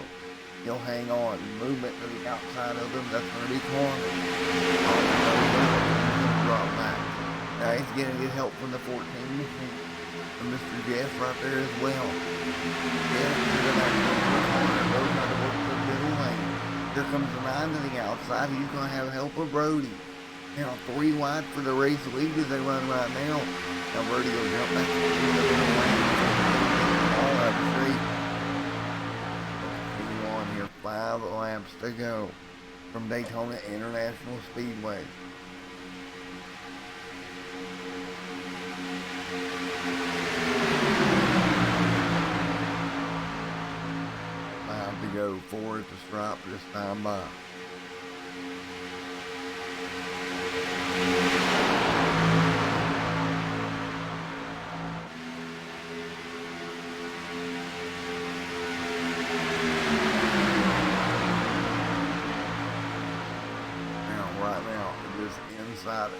He'll hang on. Movement to the outside of him. That's going to be corner. Drop back. Now he's going to get help from the 14 machine. From Mr. Jeff right there as well. Jeff to the back corner. Goes out to work the middle lane. Here comes the 9 to the outside. He's going to have help of Brody. Now 3 wide for the race lead as they run right now. Now Brody will jump back to the middle lane. All up straight. 5 laps to go from Daytona International Speedway. Five to go. 4 at the stripe this time by.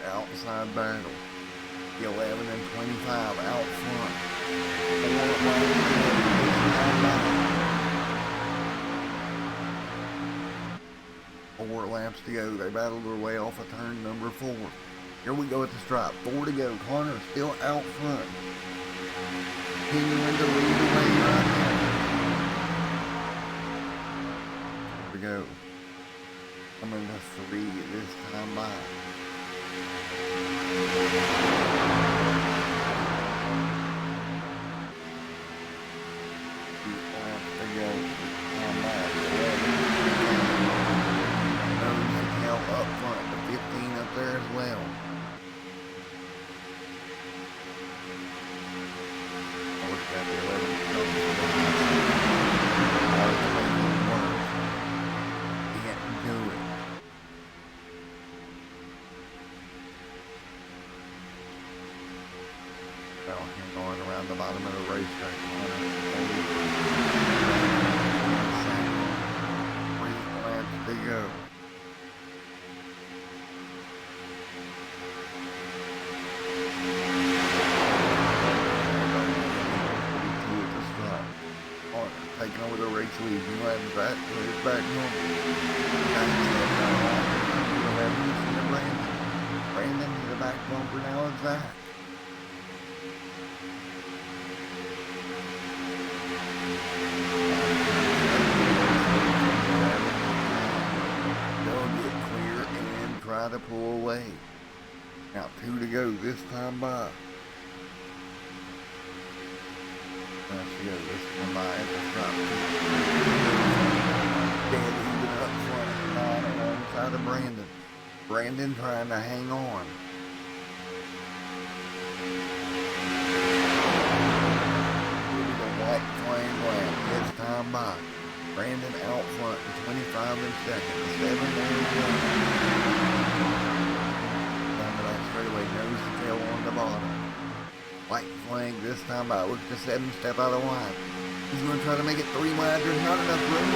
Outside battle. The 11 and 25 out front. 4 laps to go. They battled their way off of turn number 4. Here we go at the stripe. 4 to go. Connor still out front. Continuing to lead the way right now. 4 to go. Coming to 3 this time by. Up front, the 15 up there as well. Can't do it. Well, him going around the bottom of the racetrack. 3 laps to go. Taking over the race lead. He went back to his back home. Brandon to the back bumper now is Zach. They'll get clear and try to pull away. Now 2 to go this time by. Let's go this one by at the front. Dead even up front. of Brandon. Brandon trying to hang on. The white flame lap. Gets time by. Brandon out front in 25 in second. 7 down the back straightaway. Nose to tail on the bottom. White flag this time by. Look to 7 step out of the line. He's going to try to make it 3 wide. There's not enough room.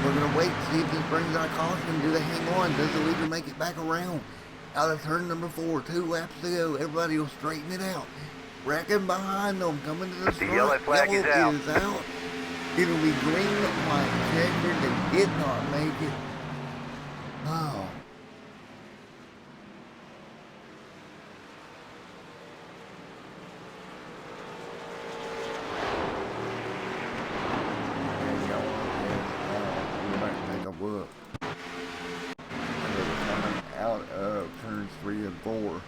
We're going to wait to see if this brings out a caution. Do they hang on? Does the leader make it back around? Out of turn number 4. 2 laps to go. Everybody will straighten it out. Wrecking behind them. Coming to the front. yellow flag is out. It'll be green, white, checkered. They did not make it. Oh. Look, they're coming out of turns 3 and 4.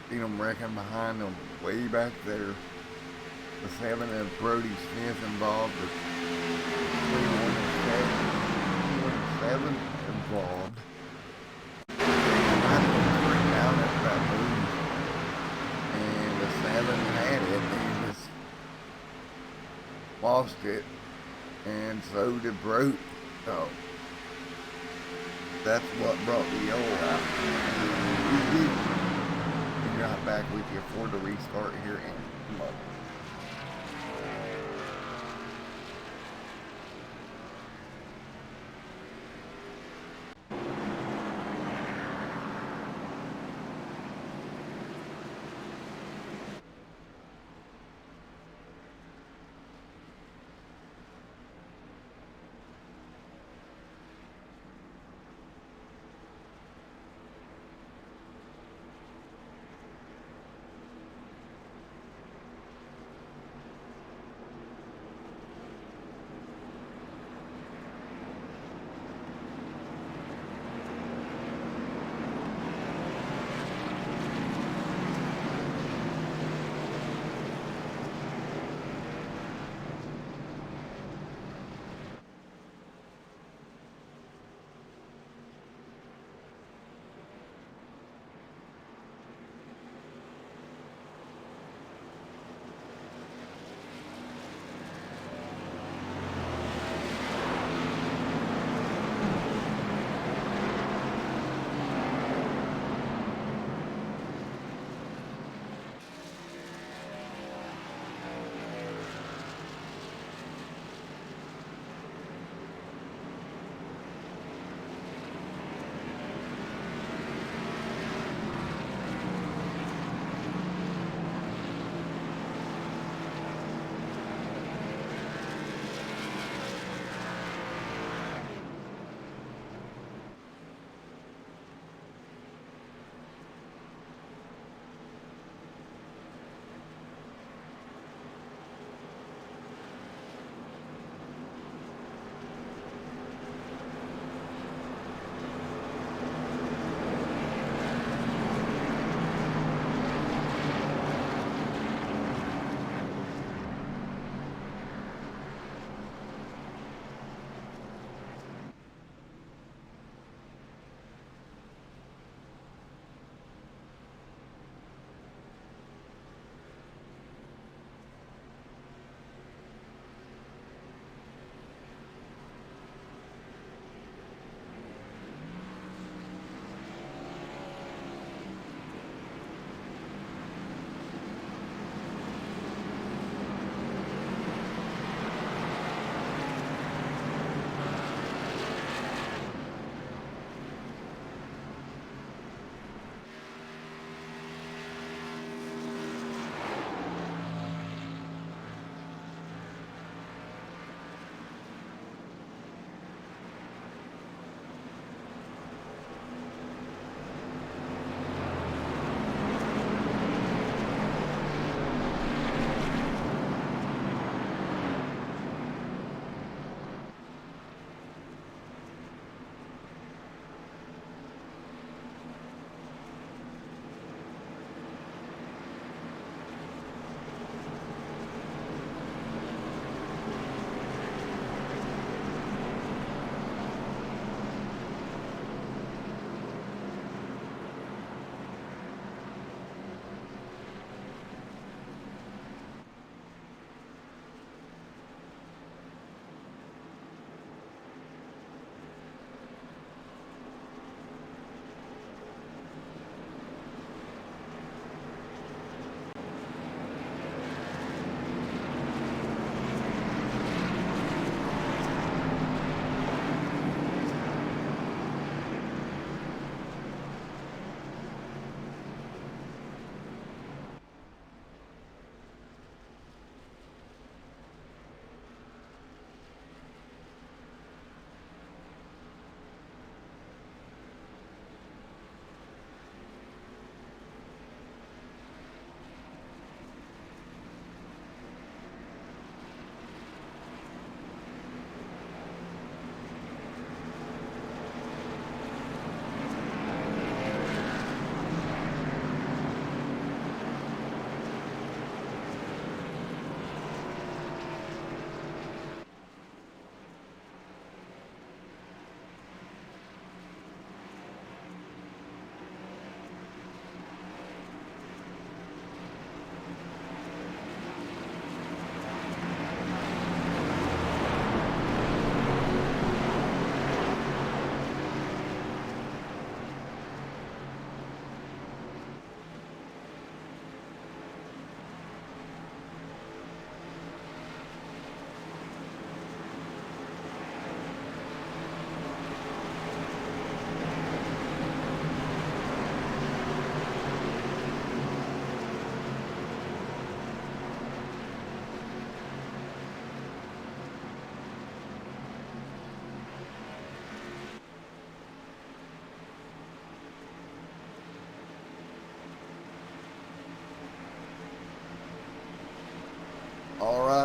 See them wrecking behind them way back there. The 7 and Brody Smith involved. The 21 and 7 involved. Down at that move. And the 7 had it. He just lost it. And so did Brody. So that's what brought the yellow out. We'll be right back with you for the restart here in a moment.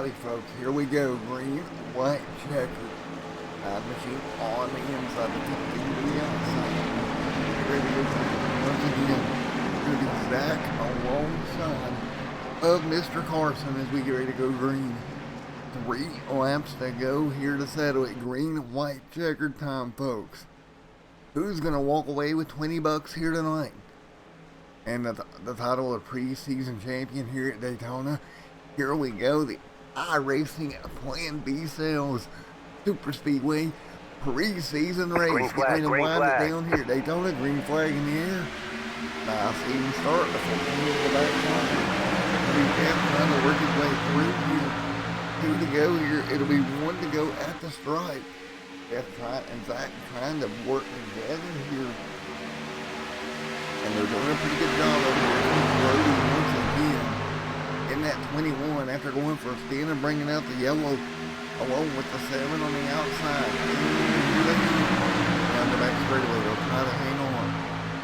Alrighty, folks, here we go. Green, white, checker. Time machine on the inside, the 15 to the outside. Ready to go once again. Going to be Zach alongside of Mr. Carson as we get ready to go green. 3 laps to go here to settle it. Green, white, checkered time, folks. Who's going to walk away with $20 here tonight? And the title of preseason champion here at Daytona. Here we go. The iRacing Plan B sales Superspeedway preseason race. Green flag, Getting green wind flag. it down here at Daytona. Green flag in the air. Nice even start. The 14 in the back corner. Trying to work his way through here. 2 to go here. It'll be 1 to go at the stripe. Jeff and Zach trying to work together here. And they're doing a pretty good job over here. Brody once again in that 21 after going for a spin and bringing out the yellow along with the 7 on the outside. Down the back straightaway, they'll try to hang on.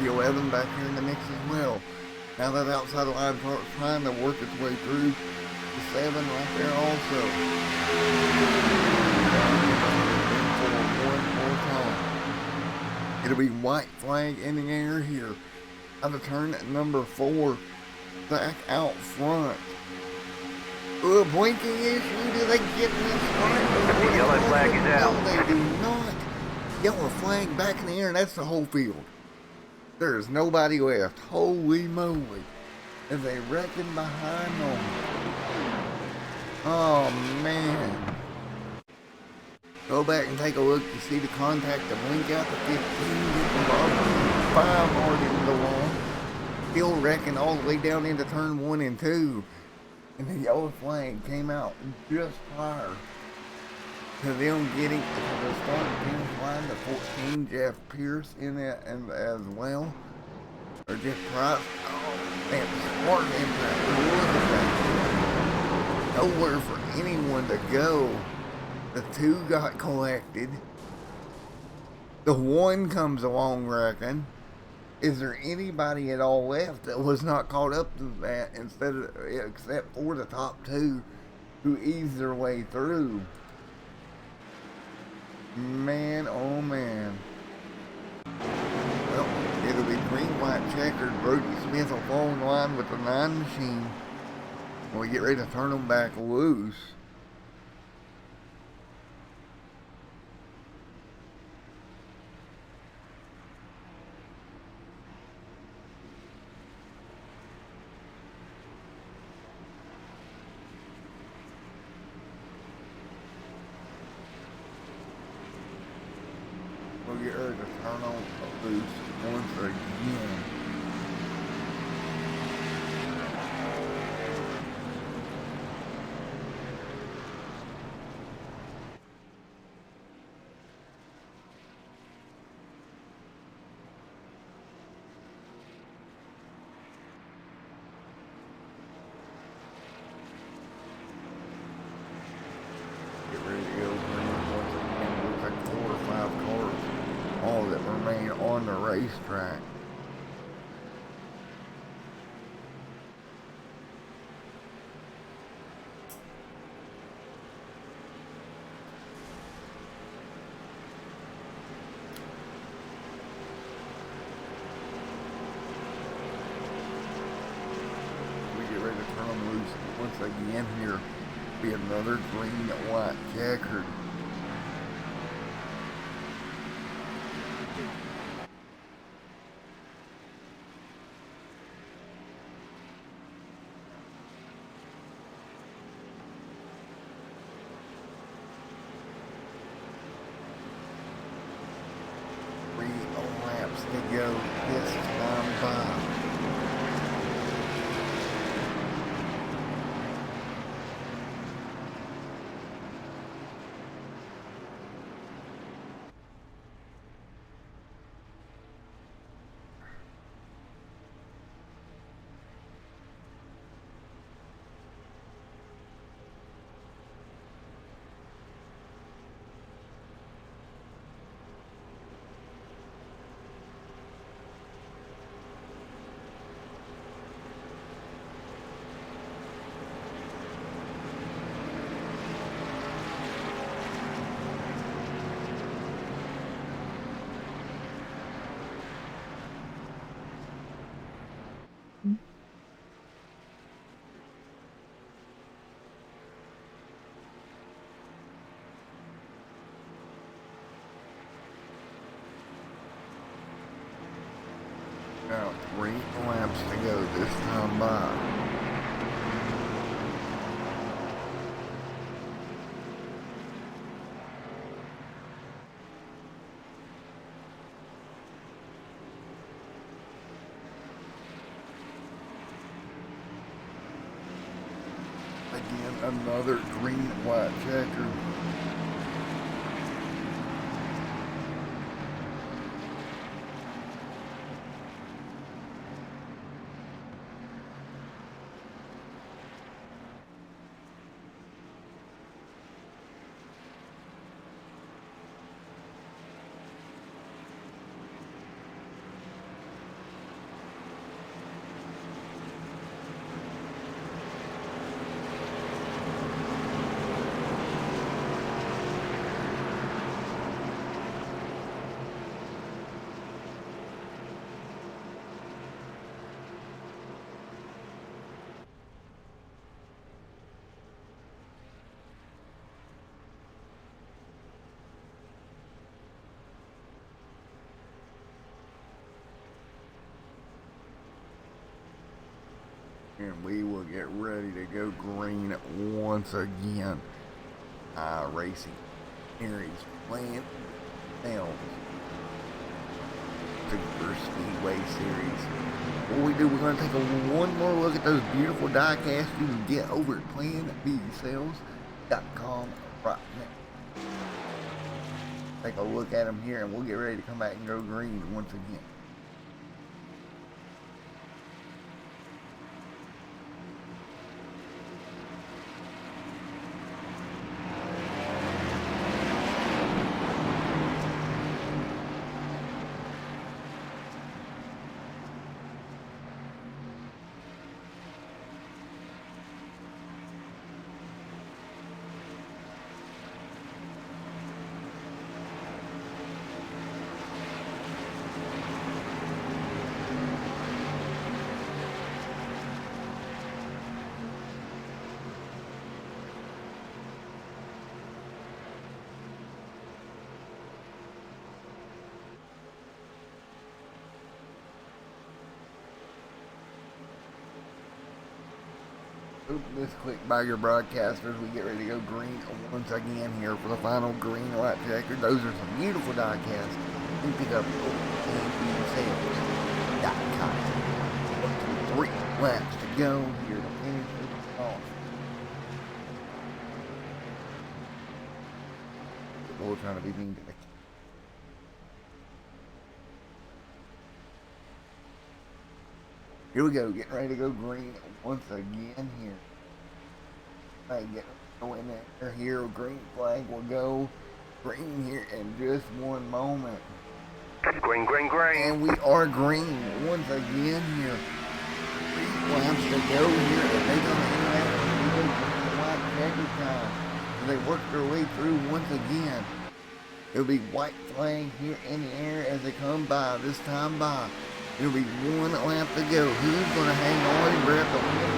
The 11 back here in the mix as well. Now that outside line trying to work its way through. The 7 right there also. One more time. It'll be white flag in the air here. Out of turn number 4. Back out front. Blinking issue. Do they get this right? The yellow flag is out. No, they do not. Yellow flag back in the air, and that's the whole field. There is nobody left. Holy moly. As they reckon behind them. Oh, man. Go back and take a look to see the contact to blink out the 15. Get the ball. 5 already in the wall. Still wrecking all the way down into turn 1 and 2. And the yellow flag came out just prior to them getting to the starting finish line. The 14, Jeff Pierce in it and as well. Or Jeff Price. Oh, man, smart impact. Nowhere for anyone to go. The 2 got collected. The 1 comes along, reckon. Is there anybody at all left that was not caught up to that except for the top 2 who eased their way through? Man, oh man. Well, it'll be green, white, checkered. Brody Smith will fall in line with the 9 machine when we get ready to turn them back loose. We'll get ready to turn on the boost once again. Get ready to go once again. Looks like 4 or 5 cars. All that remain on the racetrack. We get ready to turn them loose once again here. Be another green, white, checkered. Laps to go this time by. Now 3 laps to go this time by. Again, another green white checker. And we will get ready to go green once again. IRacing Series playing down Superspeedway Series. What we do, we're going to take one more look at those beautiful die casts you can get over at planbsales.com right now. Take a look at them here and we'll get ready to come back and go green once again. This quick by your broadcasters, we get ready to go green once again here for the final green light checker. Those are some beautiful die casts. You pick up planbsales.com. 3 laps to go here to finish this off. We're trying to be mean to the Here we go, getting ready to go green once again here. Go in there here, green flag will go green here in just one moment. Green, green, green. And we are green once again here. 3 laps to go here. And they're going to interact with the white checker time. They work their way through once again. It'll be white flag here in the air as they come by this time by. It'll be 1 lap to go. Who's going to hang on and grab the win?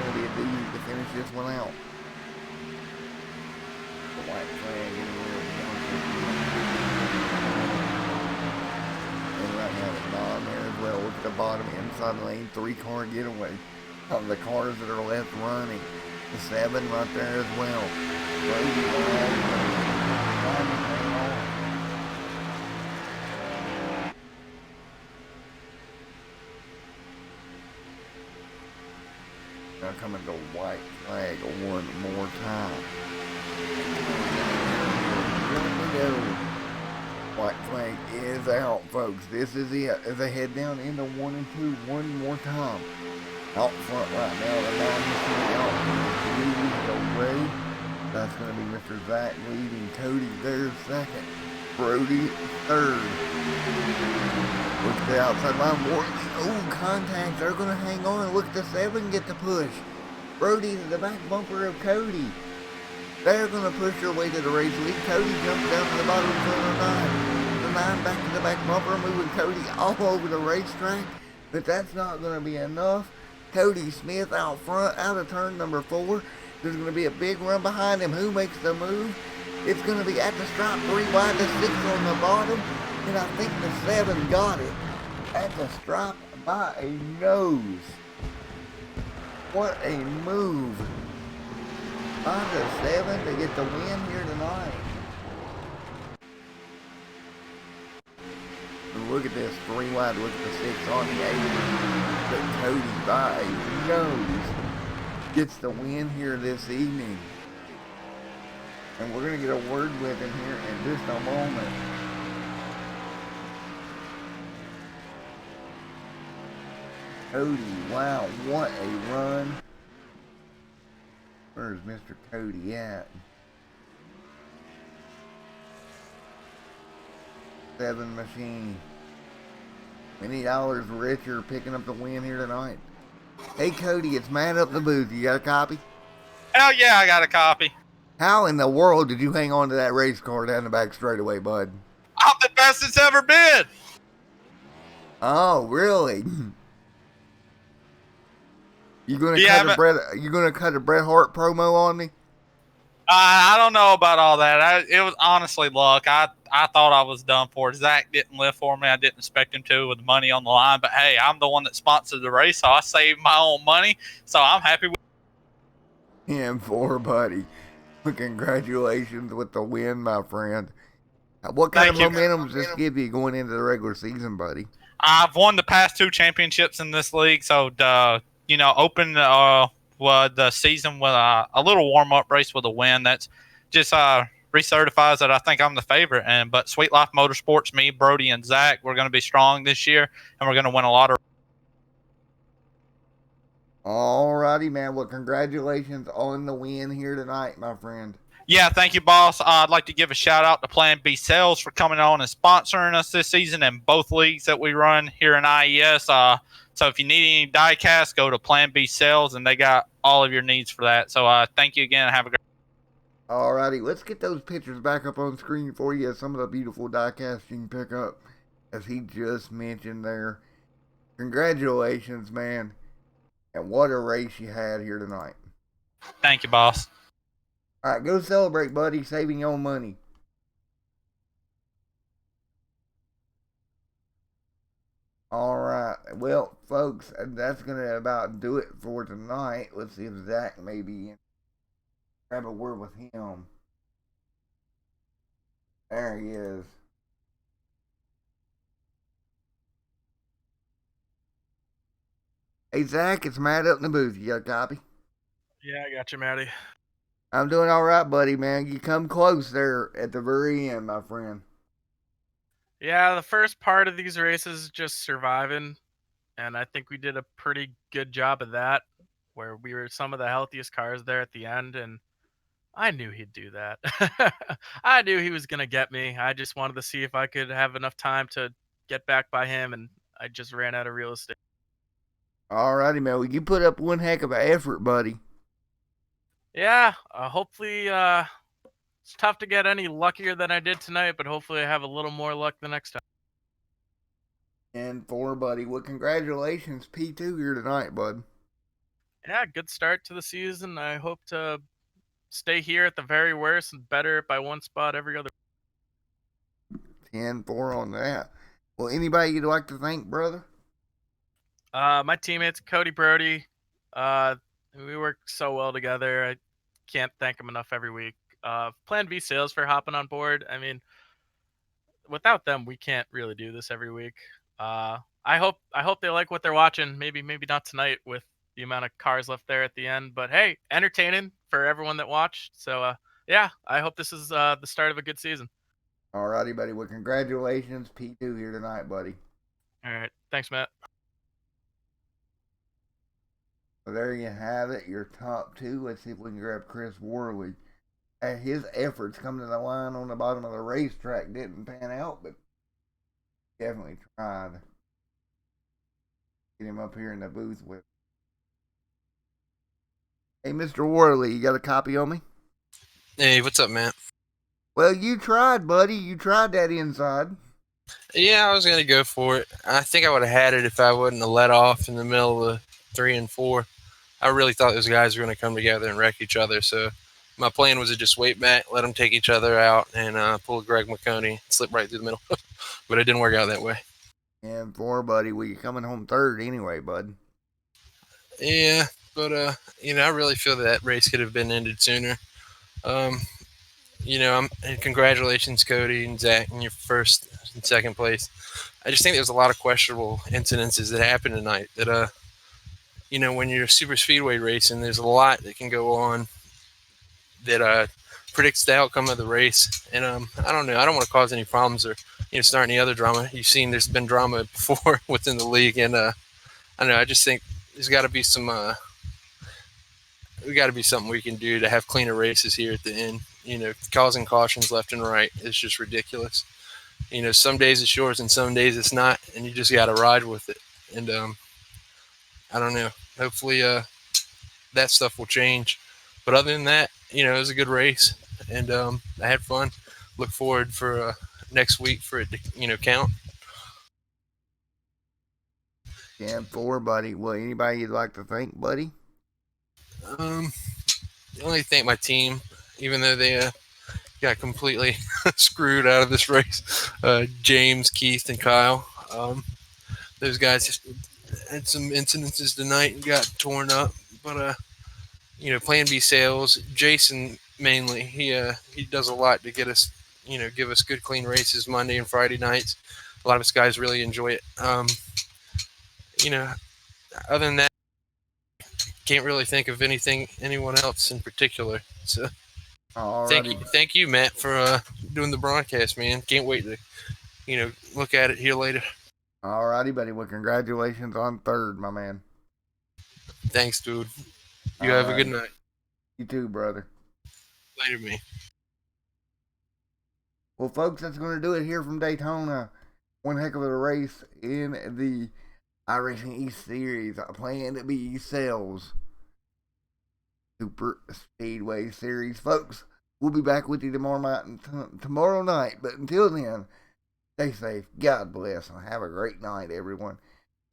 It'll be a dude to finish this one out. The white flag in there. And right now the non there as well. Look at the bottom inside lane. 3-car getaway. Of the cars that are left running. The 7 right there as well. Now coming to white flag one more time. White flag is out, folks. This is it. As they head down into 1 and 2 one more time. Out front right now, the non-machine out leading the way. That's going to be Mr. Zach leading. Cody there second. Brody third. Look at the outside line. More of the old contacts are going to hang on. Look at the 7 get the push. Brody to the back bumper of Cody. They're going to push their way to the race lead. Cody jumps down to the bottom of the 9. The 9 back to the back bumper, moving Cody all over the racetrack. But that's not going to be enough. Cody Smith out front, out of turn number 4. There's going to be a big run behind him. Who makes the move? It's going to be at the stripe, 3 wide, the 6 on the bottom. And I think the 7 got it. at the stripe by a nose. What a move. 5-7 to get the win here tonight. And look at this, 3 wide, look at the 6 on the 8. But Cody by a nose gets the win here this evening. And we're going to get a word with him here in just a moment. Cody, wow, what a run. Where's Mr. Cody at? 7 machine. Many dollars richer picking up the win here tonight. Hey Cody, it's Matt up in the booth. You got a copy? Hell yeah, I got a copy. How in the world did you hang on to that race car down the back straightaway, bud? I'm the best it's ever been. Oh, really? You gonna cut a Bret Hart promo on me? I don't know about all that. It was honestly luck. I thought I was done for. Zach didn't lift for me. I didn't expect him to with the money on the line. But hey, I'm the one that sponsored the race, so I saved my own money. So I'm happy with him for, buddy. Congratulations with the win, my friend. What kind of momentum does this give you going into the regular season, buddy? I've won the past 2 championships in this league, so open the season with a little warm-up race with a win. That's just recertifies that I think I'm the favorite. But Sweet Life Motorsports, me, Brody, and Zach, we're going to be strong this year, and we're going to win a lot of. Alrighty, man. Well, congratulations on the win here tonight, my friend. Yeah, thank you, boss. I'd like to give a shout-out to Plan B Sales for coming on and sponsoring us this season in both leagues that we run here in IES. So if you need any die-cast, go to Plan B Sales, and they got all of your needs for that. So thank you again, and have a great. Alrighty, let's get those pictures back up on screen for you. Some of the beautiful die-casts you can pick up, as he just mentioned there. Congratulations, man. And what a race you had here tonight. Thank you, boss. All right, go celebrate, buddy, saving your own money. All right, well, folks, that's going to about do it for tonight. Let's see if Zach maybe grab a word with him. There he is. Hey, Zach, it's Matt up in the booth. You got a copy? Yeah, I got you, Matty. I'm doing all right, buddy, man. You come close there at the very end, my friend. Yeah, the first part of these races is just surviving, and I think we did a pretty good job of that, where we were some of the healthiest cars there at the end, and I knew he'd do that. I knew he was going to get me. I just wanted to see if I could have enough time to get back by him, and I just ran out of real estate. Alrighty, man. Well, you put up one heck of an effort, buddy. Yeah, hopefully it's tough to get any luckier than I did tonight, but hopefully I have a little more luck the next time. And 4, buddy. Well, congratulations, P2 here tonight, bud. Yeah, good start to the season. I hope to stay here at the very worst and better by one spot every other. 10-4 on that. Well, anybody you'd like to thank, brother? My teammates, Cody, Brody. We work so well together. I can't thank them enough every week. Plan B Sales for hopping on board. I mean, without them, we can't really do this every week. I hope they like what they're watching. Maybe not tonight with the amount of cars left there at the end. But hey, entertaining for everyone that watched. So yeah, I hope this is the start of a good season. Alrighty, buddy. Well, congratulations, P2 here tonight, buddy. All right, thanks, Matt. So there you have it, your top 2. Let's see if we can grab Chris Worley. His efforts coming to the line on the bottom of the racetrack didn't pan out, but definitely tried. Get him up here in the booth with. Hey, Mr. Worley, you got a copy on me? Hey, what's up, man? Well, you tried, buddy. You tried that inside. Yeah, I was going to go for it. I think I would have had it if I wouldn't have let off in the middle of 3 and 4. I really thought those guys were going to come together and wreck each other. So my plan was to just wait back, let them take each other out, and pull Greg McConey, slip right through the middle. But it didn't work out that way. And 4, buddy, we coming home third anyway, bud. Yeah, but I really feel that race could have been ended sooner. And congratulations, Cody and Zach, in your first and second place. I just think there's a lot of questionable incidences that happened tonight. That when you're super speedway racing, there's a lot that can go on that predicts the outcome of the race. And I don't know. I don't want to cause any problems or start any other drama. You've seen there's been drama before within the league, and I don't know. I just think there's got to be some. We got to be something we can do to have cleaner races here at the end. Causing cautions left and right is just ridiculous. Some days it's yours and some days it's not, and you just got to ride with it. And I don't know. Hopefully, that stuff will change. But other than that, it was a good race, and I had fun. Look forward for next week for it to count. Yeah, 4, buddy. Well, anybody you'd like to thank, buddy? I only thank my team, even though they got completely screwed out of this race. James, Keith, and Kyle. Those guys just had some incidences tonight and got torn up. But Plan B sales, Jason mainly, he does a lot to get us, give us good clean races Monday and Friday nights. A lot of us guys really enjoy it. Other than that, can't really think of anyone else in particular. So thank you, Matt, for doing the broadcast, man. Can't wait to look at it here later. Alrighty, buddy. Well, congratulations on third, my man. Thanks, dude. You have a good night. You too, brother. Later, me. Well, folks, that's going to do it here from Daytona. One heck of a race in the iRacing East Series. Plan B sales Super Speedway Series. Folks, we'll be back with you tomorrow night. But until then, stay safe. God bless. And have a great night, everyone.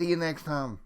See you next time.